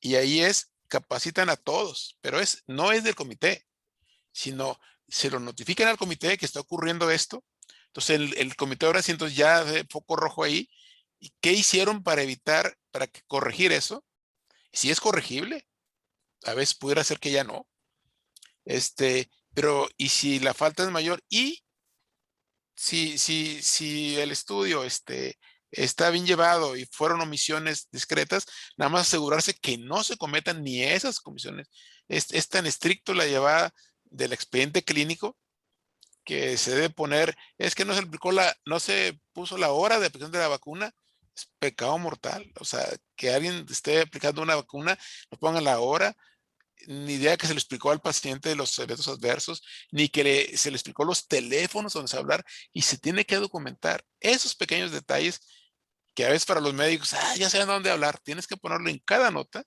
Y ahí capacitan a todos, pero no es del comité, sino se lo notifican al comité que está ocurriendo esto. Entonces el comité ahora sí, entonces ya de foco rojo ahí. ¿Y qué hicieron para corregir eso? Si es corregible, a veces pudiera ser que ya no. Pero y si la falta es mayor y si el estudio está bien llevado y fueron omisiones discretas, nada más asegurarse que no se cometan ni esas comisiones. Es tan estricto la llevada del expediente clínico que se debe poner, es que no se puso la hora de aplicación de la vacuna, es pecado mortal. O sea, que alguien esté aplicando una vacuna, no ponga la hora, ni idea que se le explicó al paciente los eventos adversos, ni que se le explicó los teléfonos donde se va a hablar, y se tiene que documentar esos pequeños detalles que a veces para los médicos, ya saben dónde hablar, tienes que ponerlo en cada nota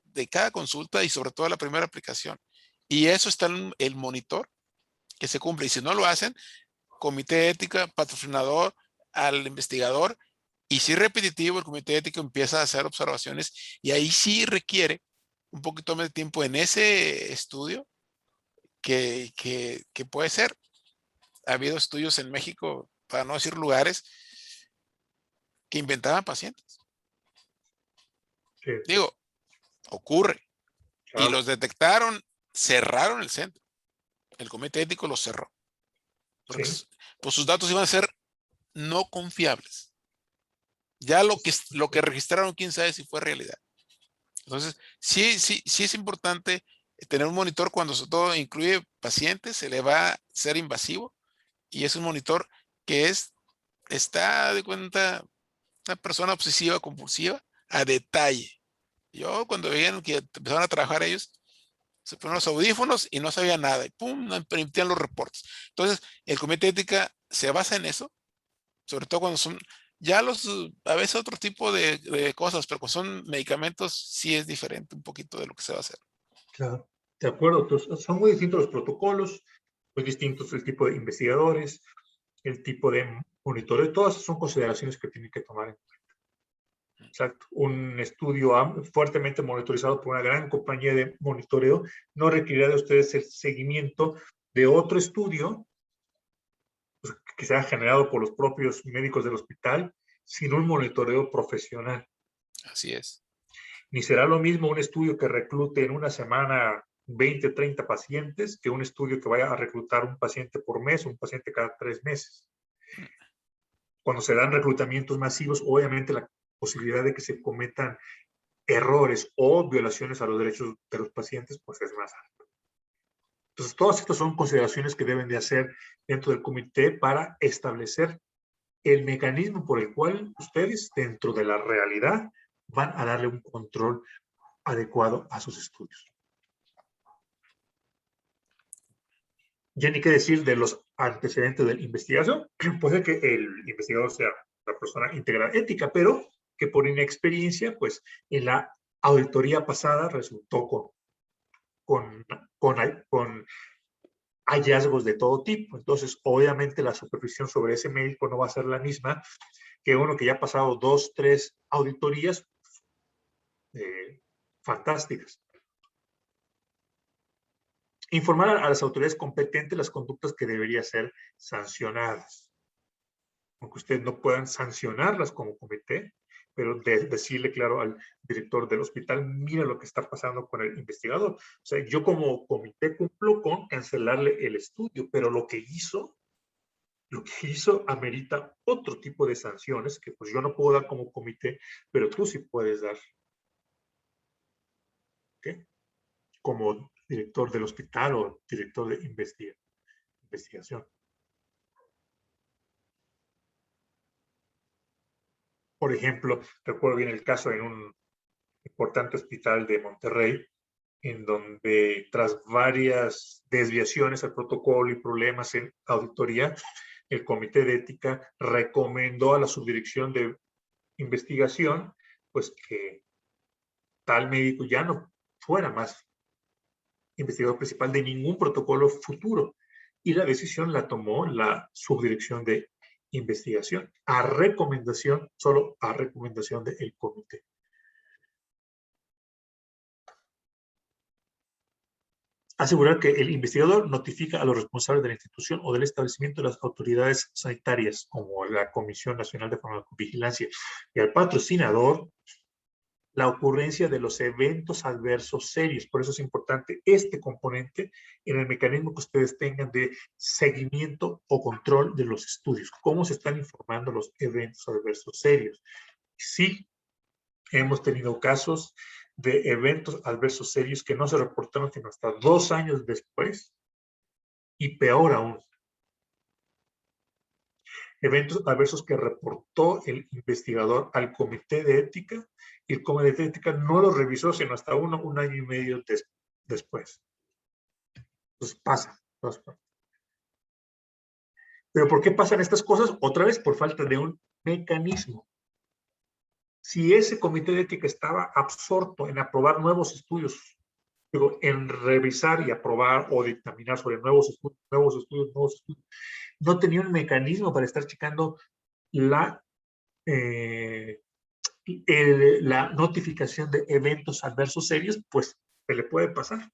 de cada consulta y sobre todo la primera aplicación. Y eso está en el monitor que se cumple, y si no lo hacen, comité de ética, patrocinador, al investigador, y si es repetitivo, el comité de ética empieza a hacer observaciones y ahí sí requiere un poquito más de tiempo en ese estudio que puede ser. Ha habido estudios en México, para no decir lugares, que inventaban pacientes. Sí. Digo, ocurre. Claro. Y los detectaron, cerraron el centro. El comité ético los cerró. Porque pues sus datos iban a ser no confiables. Ya lo que registraron, quién sabe si fue realidad. Entonces, sí es importante tener un monitor cuando sobre todo incluye pacientes, se le va a ser invasivo, y es un monitor que está de cuenta una persona obsesiva, compulsiva, a detalle. Yo cuando veían que empezaron a trabajar ellos, se ponían los audífonos y no sabía nada, y pum, no emitían los reportes. Entonces, el comité de ética se basa en eso, sobre todo cuando son ya a veces otro tipo de cosas, pero cuando son medicamentos sí es diferente un poquito de lo que se va a hacer. Claro, de acuerdo. Entonces, son muy distintos los protocolos, muy distintos el tipo de investigadores, el tipo de monitoreo, todas son consideraciones que tienen que tomar en cuenta. Exacto. Un estudio fuertemente monitorizado por una gran compañía de monitoreo no requerirá de ustedes el seguimiento de otro estudio pues, que sea generado por los propios médicos del hospital, sino un monitoreo profesional. Así es. Ni será lo mismo un estudio que reclute en una semana 20, 30 pacientes que un estudio que vaya a reclutar un paciente por mes o un paciente cada 3 meses. Cuando se dan reclutamientos masivos, obviamente la posibilidad de que se cometan errores o violaciones a los derechos de los pacientes, pues es más alta. Entonces, todas estas son consideraciones que deben de hacer dentro del comité para establecer el mecanismo por el cual ustedes, dentro de la realidad, van a darle un control adecuado a sus estudios. Ya ni qué decir de los antecedentes de la investigación. Puede que el investigador sea una persona íntegra ética, pero que por inexperiencia, pues en la auditoría pasada resultó con hallazgos de todo tipo. Entonces, obviamente la supervisión sobre ese médico no va a ser la misma que uno que ya ha pasado 2, 3 auditorías fantásticas. Informar a las autoridades competentes las conductas que deberían ser sancionadas. Aunque ustedes no puedan sancionarlas como comité, pero decirle claro al director del hospital, mira lo que está pasando con el investigador. O sea, yo como comité cumplo con cancelarle el estudio, pero lo que hizo amerita otro tipo de sanciones que pues yo no puedo dar como comité, pero tú sí puedes dar. ¿Okay? Como director del hospital o director de investigación. Por ejemplo, recuerdo bien el caso en un importante hospital de Monterrey, en donde tras varias desviaciones al protocolo y problemas en auditoría, el Comité de Ética recomendó a la subdirección de investigación pues que tal médico ya no fuera más investigador principal de ningún protocolo futuro. Y la decisión la tomó la subdirección de investigación a recomendación, solo a recomendación del comité. Asegurar que el investigador notifica a los responsables de la institución o del establecimiento de las autoridades sanitarias, como la Comisión Nacional de Farmacovigilancia, y al patrocinador la ocurrencia de los eventos adversos serios. Por eso es importante este componente en el mecanismo que ustedes tengan de seguimiento o control de los estudios. ¿Cómo se están informando los eventos adversos serios? Sí, hemos tenido casos de eventos adversos serios que no se reportaron sino hasta 2 años después. Y peor aún, eventos adversos que reportó el investigador al comité de ética y el comité de ética no lo revisó sino hasta 1 año y medio después. Entonces pasa. ¿Pero por qué pasan estas cosas? Otra vez por falta de un mecanismo. Si ese comité de ética estaba absorto en aprobar nuevos estudios, digo, en revisar y aprobar o dictaminar sobre nuevos estudios, no tenía un mecanismo para estar checando la notificación de eventos adversos serios, pues se le puede pasar.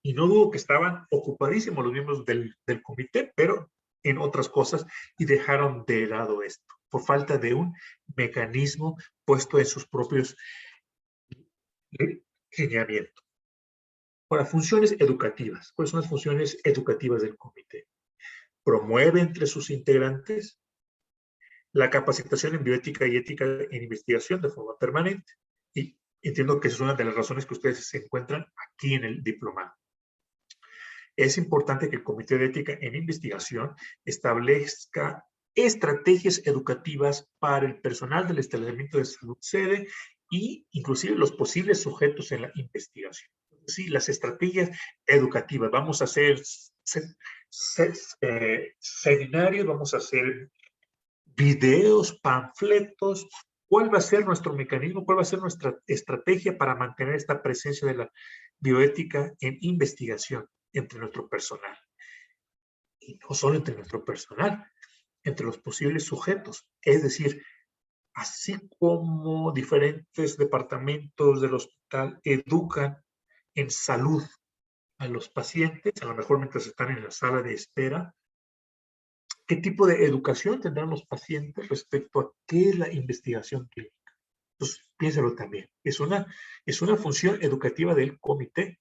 Y no dudo que estaban ocupadísimos los miembros del comité, pero en otras cosas, y dejaron de lado esto, por falta de un mecanismo puesto en sus propios lineamientos. Ahora, funciones educativas. ¿Cuáles son las funciones educativas del comité? Promueve entre sus integrantes la capacitación en bioética y ética en investigación de forma permanente. Y entiendo que esa es una de las razones que ustedes se encuentran aquí en el diplomado. Es importante que el Comité de Ética en Investigación establezca estrategias educativas para el personal del establecimiento de salud sede y inclusive los posibles sujetos en la investigación. Sí, las estrategias educativas. Vamos a seminarios, vamos a hacer videos, panfletos. ¿Cuál va a ser nuestro mecanismo? ¿Cuál va a ser nuestra estrategia para mantener esta presencia de la bioética en investigación entre nuestro personal? Y no solo entre nuestro personal, entre los posibles sujetos. Es decir, así como diferentes departamentos del hospital educan en salud a los pacientes, a lo mejor mientras están en la sala de espera, ¿qué tipo de educación tendrán los pacientes respecto a qué es la investigación clínica? Entonces, piénsalo también. Es una función educativa del comité.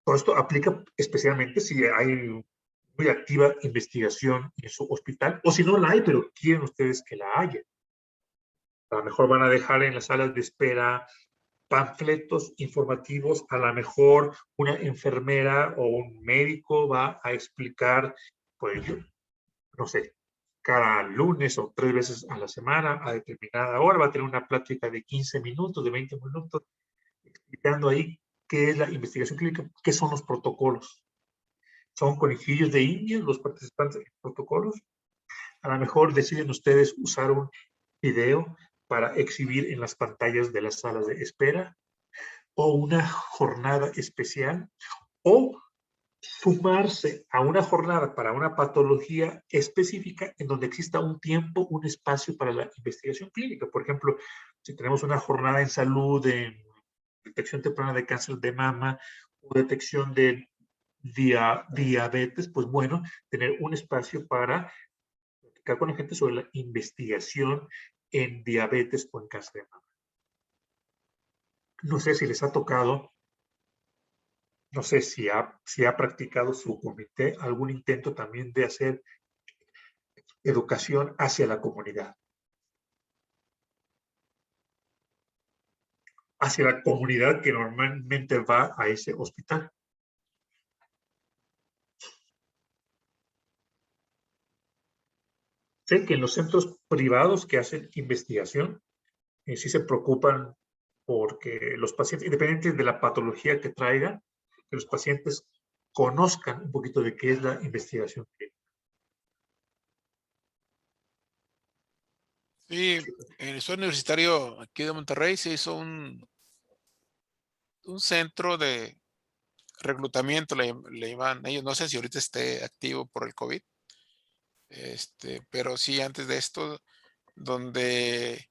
Todo esto aplica especialmente si hay muy activa investigación en su hospital, o si no la hay, pero quieren ustedes que la haya. A lo mejor van a dejar en las salas de espera panfletos informativos, a lo mejor una enfermera o un médico va a explicar, pues, no sé, cada lunes o 3 veces a la semana, a determinada hora, va a tener una plática de 15 minutos, de 20 minutos, explicando ahí qué es la investigación clínica, qué son los protocolos. ¿Son conejillos de India los participantes en protocolos? A lo mejor deciden ustedes usar un video para exhibir en las pantallas de las salas de espera, o una jornada especial, o sumarse a una jornada para una patología específica en donde exista un tiempo, un espacio para la investigación clínica. Por ejemplo, si tenemos una jornada en salud, en detección temprana de cáncer de mama o detección de diabetes, pues bueno, tener un espacio para platicar con la gente sobre la investigación en diabetes o en cáncer de mama. No sé si les ha tocado, no sé si ha practicado su comité algún intento también de hacer educación hacia la comunidad. Hacia la comunidad que normalmente va a ese hospital. Sé que en los centros privados que hacen investigación, sí se preocupan porque los pacientes, independientemente de la patología que traigan, que los pacientes conozcan un poquito de qué es la investigación clínica. Sí, en el Instituto Universitario aquí de Monterrey se hizo un centro de reclutamiento, le llaman ellos, no sé si ahorita esté activo por el COVID, pero sí antes de esto, donde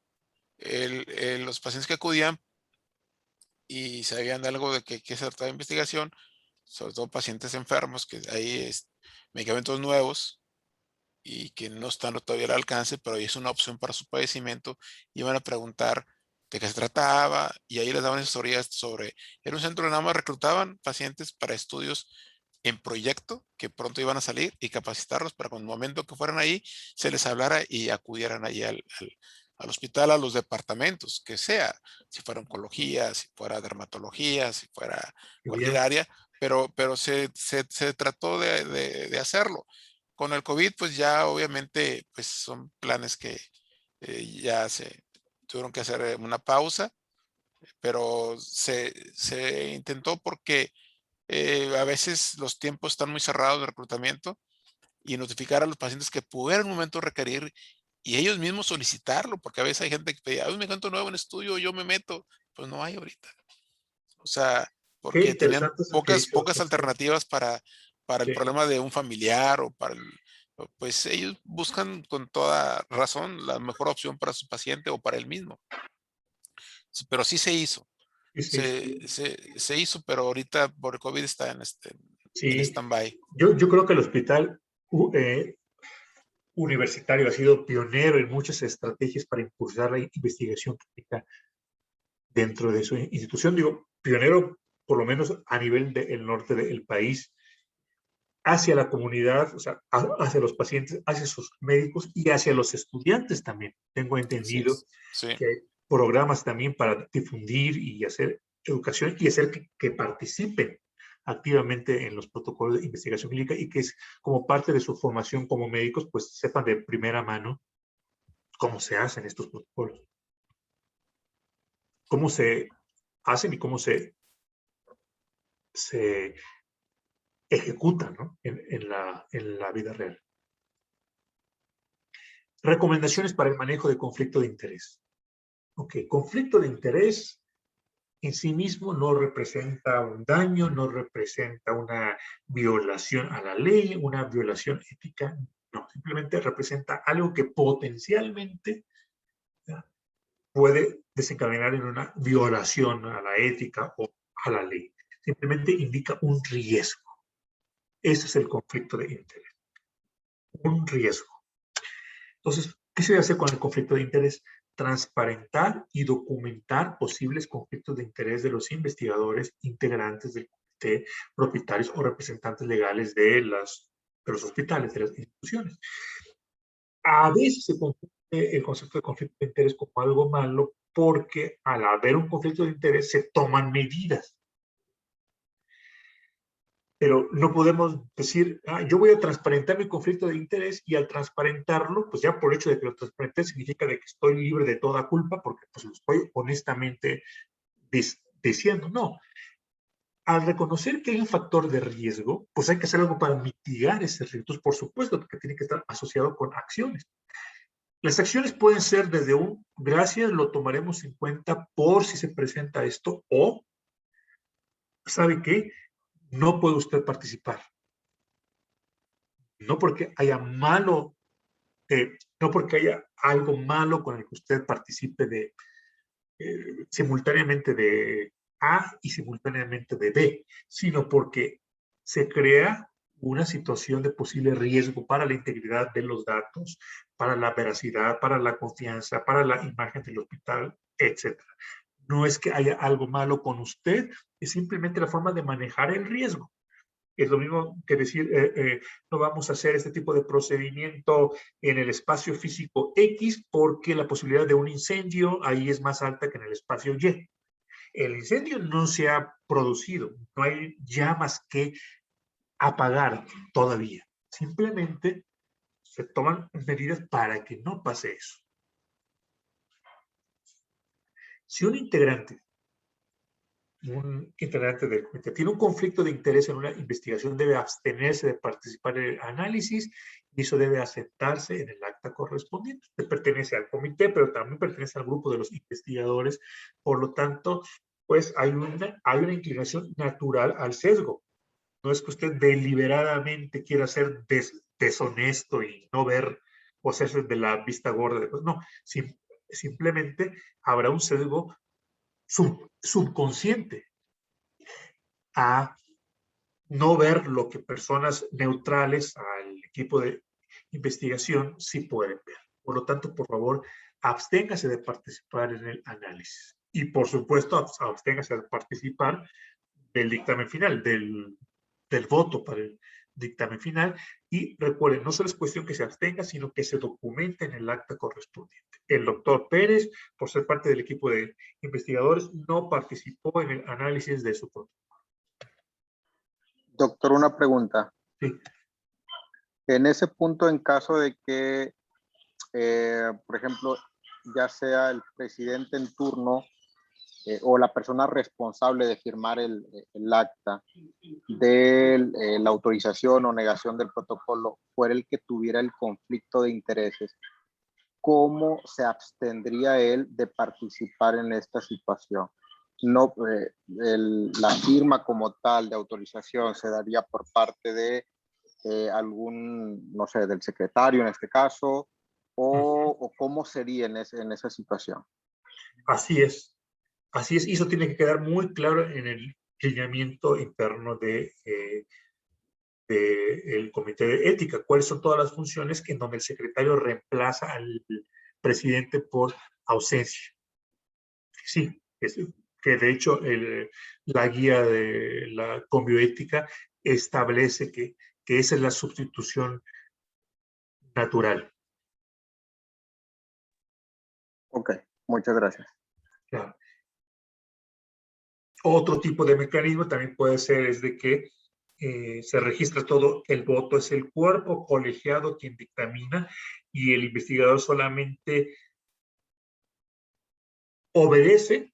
los pacientes que acudían y sabían algo de que se trataba de investigación, sobre todo pacientes enfermos, que hay medicamentos nuevos y que no están todavía al alcance, pero ahí es una opción para su padecimiento, iban a preguntar de qué se trataba y ahí les daban asesorías sobre, era un centro donde nada más reclutaban pacientes para estudios en proyecto que pronto iban a salir y capacitarlos para cuando el momento que fueran ahí se les hablara y acudieran allí al hospital, a los departamentos, que sea, si fuera oncología, si fuera dermatología, si fuera cualquier área, pero se trató de hacerlo. Con el COVID, pues ya obviamente, pues son planes que ya se tuvieron que hacer una pausa, pero se intentó porque a veces los tiempos están muy cerrados de reclutamiento y notificar a los pacientes que pudieran en un momento requerir y ellos mismos solicitarlo, porque a veces hay gente que pide, hay un medicamento nuevo en estudio, yo me meto, pues no hay ahorita. O sea, Qué porque tenían interesante eso que dice, pocas alternativas para el sí. problema de un familiar o pues ellos buscan con toda razón la mejor opción para su paciente o para él mismo. Sí, pero sí se hizo. Se hizo, pero ahorita por el COVID está en stand-by. Yo creo que el hospital universitario ha sido pionero en muchas estrategias para impulsar la investigación clínica dentro de su institución. Digo, pionero por lo menos a nivel del norte del país, hacia la comunidad, o sea, hacia los pacientes, hacia sus médicos y hacia los estudiantes también. Tengo entendido que hay programas también para difundir y hacer educación y hacer que participen activamente en los protocolos de investigación clínica y que es como parte de su formación como médicos, pues sepan de primera mano cómo se hacen estos protocolos. Cómo se hacen y cómo se se ejecutan, ¿no? en la vida real. Recomendaciones para el manejo de conflicto de interés. Ok, conflicto de interés en sí mismo no representa un daño, no representa una violación a la ley, una violación ética, no, simplemente representa algo que potencialmente, ¿ya?, puede desencadenar en una violación a la ética o a la ley. Simplemente indica un riesgo. Ese es el conflicto de interés. Un riesgo. Entonces, ¿qué se debe hacer con el conflicto de interés? Transparentar y documentar posibles conflictos de interés de los investigadores integrantes del comité, propietarios o representantes legales de los hospitales, de las instituciones. A veces se confunde el concepto de conflicto de interés como algo malo porque al haber un conflicto de interés se toman medidas. Pero no podemos decir, yo voy a transparentar mi conflicto de interés y al transparentarlo, pues ya por hecho de que lo transparenté significa de que estoy libre de toda culpa porque pues lo estoy honestamente diciendo. No. Al reconocer que hay un factor de riesgo, pues hay que hacer algo para mitigar ese riesgo. Entonces, por supuesto que tiene que estar asociado con acciones. Las acciones pueden ser desde un gracias, lo tomaremos en cuenta por si se presenta esto, o ¿sabe qué? No puede usted participar. No porque haya no porque haya algo malo con el que usted participe simultáneamente de A y simultáneamente de B, sino porque se crea una situación de posible riesgo para la integridad de los datos, para la veracidad, para la confianza, para la imagen del hospital, etc. No es que haya algo malo con usted, es simplemente la forma de manejar el riesgo. Es lo mismo que decir, no vamos a hacer este tipo de procedimiento en el espacio físico X porque la posibilidad de un incendio ahí es más alta que en el espacio Y. El incendio no se ha producido, no hay llamas que apagar todavía. Simplemente se toman medidas para que no pase eso. Si un integrante del comité tiene un conflicto de interés en una investigación, debe abstenerse de participar en el análisis y eso debe aceptarse en el acta correspondiente. Usted pertenece al comité, pero también pertenece al grupo de los investigadores. Por lo tanto, pues hay una inclinación natural al sesgo. No es que usted deliberadamente quiera ser deshonesto y no ver o hacerse de la vista gorda. No, simplemente habrá un sesgo subconsciente a no ver lo que personas neutrales al equipo de investigación sí pueden ver. Por lo tanto, por favor, absténgase de participar en el análisis. Y por supuesto, absténgase de participar del dictamen final, del voto para el dictamen final. Y recuerden, no solo es cuestión que se abstenga, sino que se documente en el acta correspondiente. El doctor Pérez, por ser parte del equipo de investigadores, no participó en el análisis de su protocolo. Doctor, una pregunta. Sí. En ese punto, en caso de que, por ejemplo, ya sea el presidente en turno o la persona responsable de firmar el acta de la autorización o negación del protocolo fuera el que tuviera el conflicto de intereses, ¿cómo se abstendría él de participar en esta situación? No, la firma como tal de autorización se daría por parte de algún, no sé, del secretario en este caso, o cómo sería en esa situación. Así es, y eso tiene que quedar muy claro en el lineamiento interno del comité de ética. ¿Cuáles son todas las funciones en donde el secretario reemplaza al presidente por ausencia? Sí, que de hecho la guía de la conbioética establece que esa es la sustitución natural. Ok, muchas gracias. Claro. Otro tipo de mecanismo también puede ser es de que se registra todo, el voto es el cuerpo colegiado quien dictamina y el investigador solamente obedece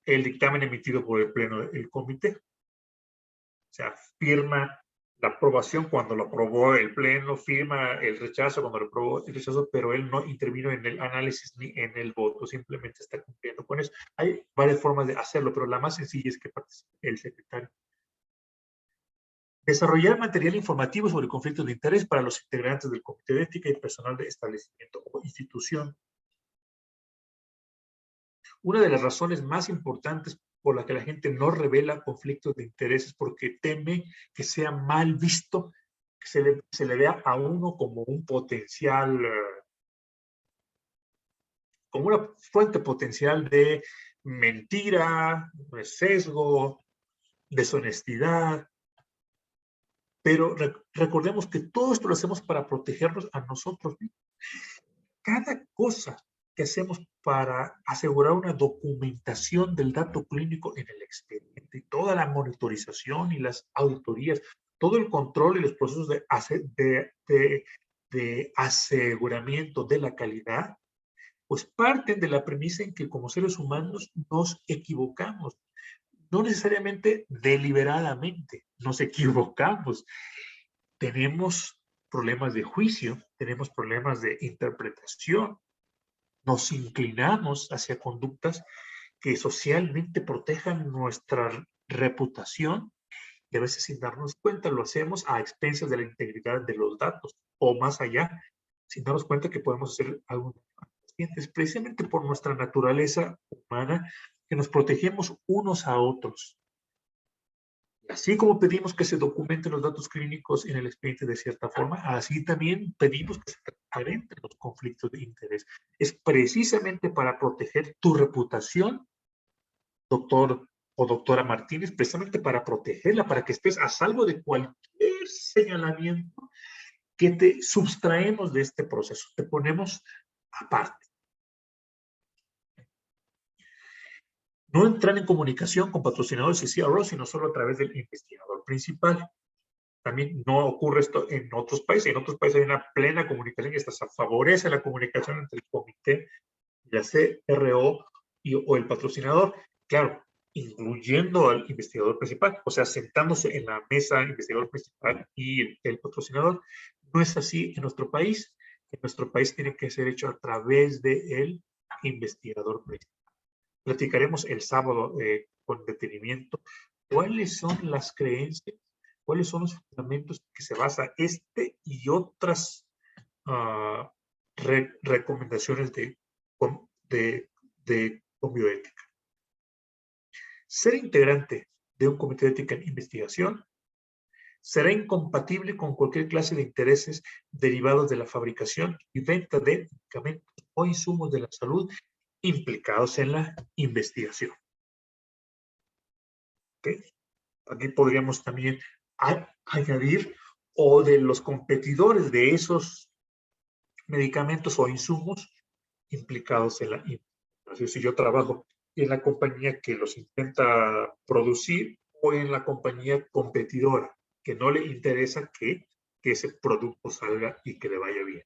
el dictamen emitido por el pleno del comité. sea, firma la aprobación cuando lo aprobó el Pleno, firma el rechazo cuando lo aprobó el rechazo, pero él no intervino en el análisis ni en el voto, simplemente está cumpliendo con eso. Hay varias formas de hacerlo, pero la más sencilla es que participe el secretario. Desarrollar material informativo sobre conflictos de interés para los integrantes del Comité de Ética y personal de establecimiento o institución. Una de las razones más importantes por la que la gente no revela conflictos de interés es porque teme que sea mal visto, que se le vea a uno como un potencial, como una fuente potencial de mentira, de sesgo, deshonestidad. Pero recordemos que todo esto lo hacemos para protegernos a nosotros mismos. Cada cosa que hacemos para asegurar una documentación del dato clínico en el expediente, toda la monitorización y las auditorías, todo el control y los procesos de aseguramiento de la calidad, pues parten de la premisa en que como seres humanos nos equivocamos. No necesariamente deliberadamente, nos equivocamos. Tenemos problemas de juicio, tenemos problemas de interpretación, nos inclinamos hacia conductas que socialmente protejan nuestra reputación y a veces sin darnos cuenta lo hacemos a expensas de la integridad de los datos o más allá, sin darnos cuenta que podemos hacer algo pacientes, precisamente por nuestra naturaleza humana que nos protegemos unos a otros. Así como pedimos que se documenten los datos clínicos en el expediente de cierta forma, así también pedimos que se transparenten los conflictos de interés. Es precisamente para proteger tu reputación, doctor o doctora Martínez, precisamente para protegerla, para que estés a salvo de cualquier señalamiento que te sustraemos de este proceso, te ponemos aparte. No entrar en comunicación con patrocinadores y CRO, sino solo a través del investigador principal. También no ocurre esto en otros países. En otros países hay una plena comunicación y hasta se favorece la comunicación entre el comité, la CRO o el patrocinador. Claro, incluyendo al investigador principal, o sea, sentándose en la mesa investigador principal y el patrocinador. No es así en nuestro país. En nuestro país tiene que ser hecho a través del investigador principal. Platicaremos el sábado con detenimiento cuáles son las creencias, cuáles son los fundamentos que se basa este y otras recomendaciones de bioética. Ser integrante de un comité de ética en investigación será incompatible con cualquier clase de intereses derivados de la fabricación y venta de medicamentos o insumos de la salud implicados en la investigación. ¿Okay? Aquí podríamos también añadir o de los competidores de esos medicamentos o insumos implicados en la investigación. Si yo trabajo en la compañía que los intenta producir o en la compañía competidora que no le interesa que ese producto salga y que le vaya bien.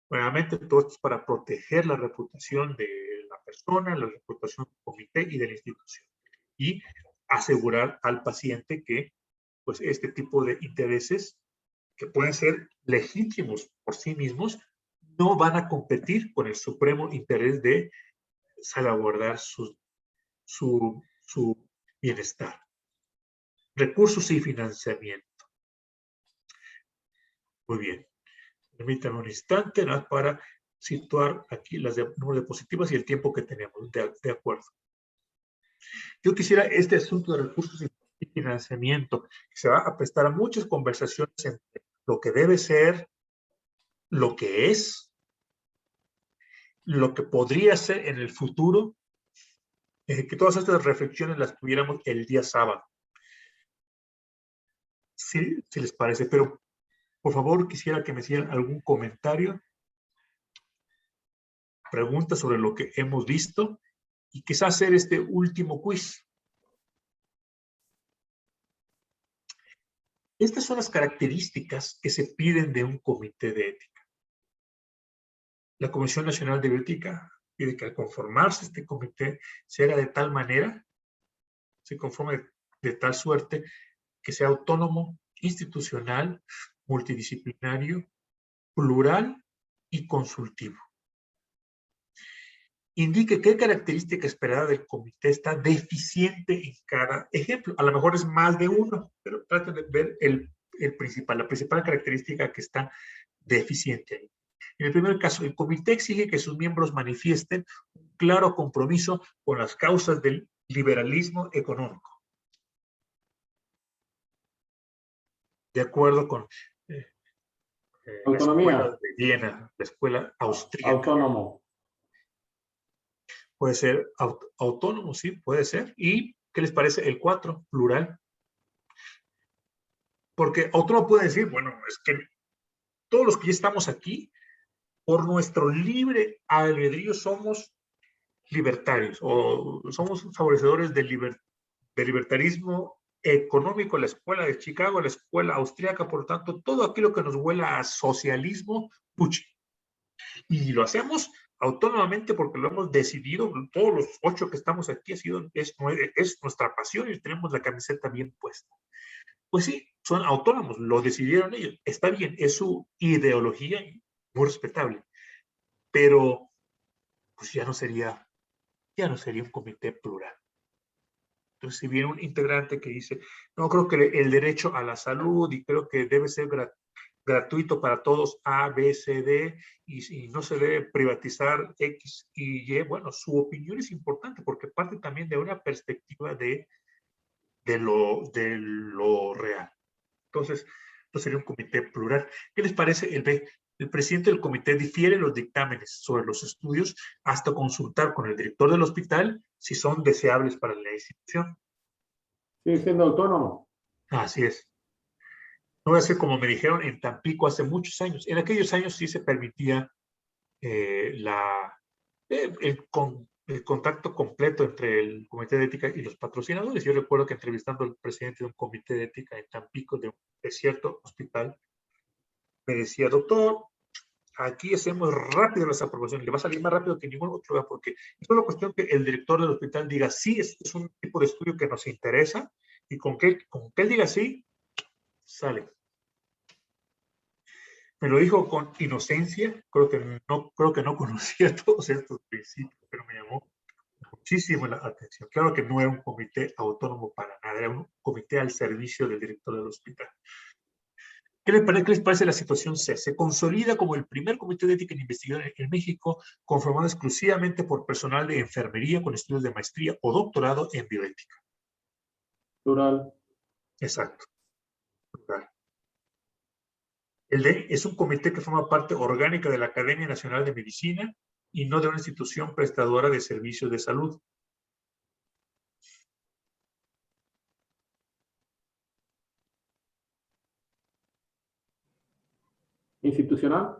Nuevamente, todo esto es para proteger la reputación de la persona, la reputación del comité y de la institución. Y asegurar al paciente que pues, este tipo de intereses, que pueden ser legítimos por sí mismos, no van a competir con el supremo interés de salvaguardar su bienestar. Recursos y financiamiento. Muy bien. Permítanme un instante para situar aquí las número de diapositivas y el tiempo que tenemos. De acuerdo. Yo quisiera este asunto de recursos y financiamiento, que se va a prestar a muchas conversaciones entre lo que debe ser, lo que es, lo que podría ser en el futuro, que todas estas reflexiones las tuviéramos el día sábado. Sí, si les parece, pero por favor quisiera que me hicieran algún comentario, pregunta sobre lo que hemos visto y quizás hacer este último quiz. Estas son las características que se piden de un comité de ética. La Comisión Nacional de Bioética pide que al conformarse este comité se haga de tal manera, se conforme de tal suerte que sea autónomo, institucional, multidisciplinario, plural y consultivo. Indique qué característica esperada del comité está deficiente en cada ejemplo. A lo mejor es más de uno, pero traten de ver la principal característica que está deficiente ahí. En el primer caso, el comité exige que sus miembros manifiesten un claro compromiso con las causas del liberalismo económico. De acuerdo con la escuela de Viena, la escuela austríaca. Autónomo. Puede ser autónomo, sí, puede ser. ¿Y qué les parece el 4, plural? Porque autónomo puede decir, bueno, es que todos los que ya estamos aquí, por nuestro libre albedrío somos libertarios o somos favorecedores del libertarismo económico, la escuela de Chicago, la escuela austríaca, por lo tanto, todo aquello que nos huela a socialismo, puchi. Y lo hacemos autónomamente porque lo hemos decidido, todos los 8 que estamos aquí, es nuestra pasión y tenemos la camiseta bien puesta. Pues sí, son autónomos, lo decidieron ellos, está bien, es su ideología, muy respetable, pero pues ya no sería un comité plural. Entonces, si viene un integrante que dice, no, creo que el derecho a la salud y creo que debe ser gratuito para todos A, B, C, D, y no se debe privatizar X y Y, bueno, su opinión es importante porque parte también de una perspectiva de lo real. Entonces, esto sería un comité plural. ¿Qué les parece el B? El presidente del comité difiere los dictámenes sobre los estudios hasta consultar con el director del hospital si son deseables para la institución. Sigue siendo autónomo. Así es. No voy a hacer como me dijeron en Tampico hace muchos años. En aquellos años sí se permitía el contacto completo entre el comité de ética y los patrocinadores. Yo recuerdo que entrevistando al presidente de un comité de ética en Tampico, de cierto hospital, me decía, doctor, aquí hacemos rápido las aprobaciones, le va a salir más rápido que ningún otro lugar, porque es una cuestión que el director del hospital diga, sí, es un tipo de estudio que nos interesa, y con que él diga sí, sale. Me lo dijo con inocencia, creo que no conocía todos estos principios, pero me llamó muchísimo la atención. Claro que no era un comité autónomo para nada, era un comité al servicio del director del hospital. ¿Qué les parece la situación C? Se consolida como el primer comité de ética en investigación en México, conformado exclusivamente por personal de enfermería con estudios de maestría o doctorado en bioética. Plural. Exacto. Plural. El D es un comité que forma parte orgánica de la Academia Nacional de Medicina y no de una institución prestadora de servicios de salud. Institucional.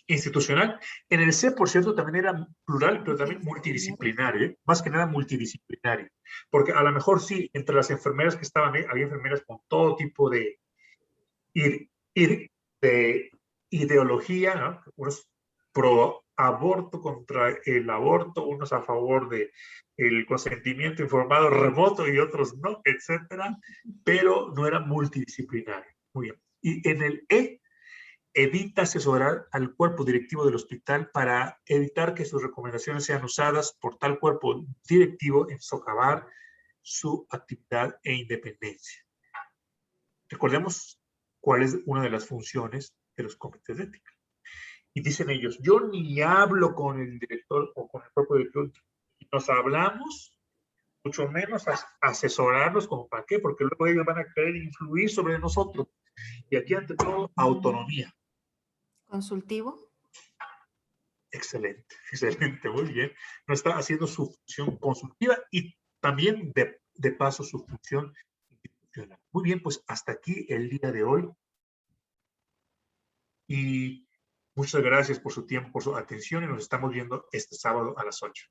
Institucional. En el C, por cierto, también era plural, pero también multidisciplinario, más que nada multidisciplinario. Porque a lo mejor sí, entre las enfermeras que estaban ahí, había enfermeras con todo tipo de ideología, ¿no? Unos pro aborto contra el aborto, unos a favor de el consentimiento informado remoto y otros no, etcétera, pero no era multidisciplinario. Muy bien. Y en el E, evita asesorar al cuerpo directivo del hospital para evitar que sus recomendaciones sean usadas por tal cuerpo directivo en socavar su actividad e independencia. Recordemos cuál es una de las funciones de los comités de ética. Y dicen ellos, yo ni hablo con el director o con el propio director, nos hablamos, mucho menos asesorarlos, como para qué, porque luego ellos van a querer influir sobre nosotros. Y aquí, ante todo, autonomía. ¿Consultivo? Excelente, excelente, muy bien. No está haciendo su función consultiva y también de paso su función institucional. Muy bien, pues hasta aquí el día de hoy. Y muchas gracias por su tiempo, por su atención y nos estamos viendo este sábado a las 8.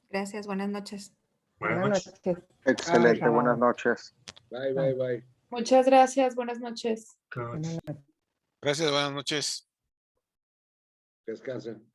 Gracias, buenas noches. Buenas noches. Excelente, buenas noches. Bye, bye, bye. Muchas gracias, buenas noches. Buenas noches. Gracias, buenas noches. Descansen.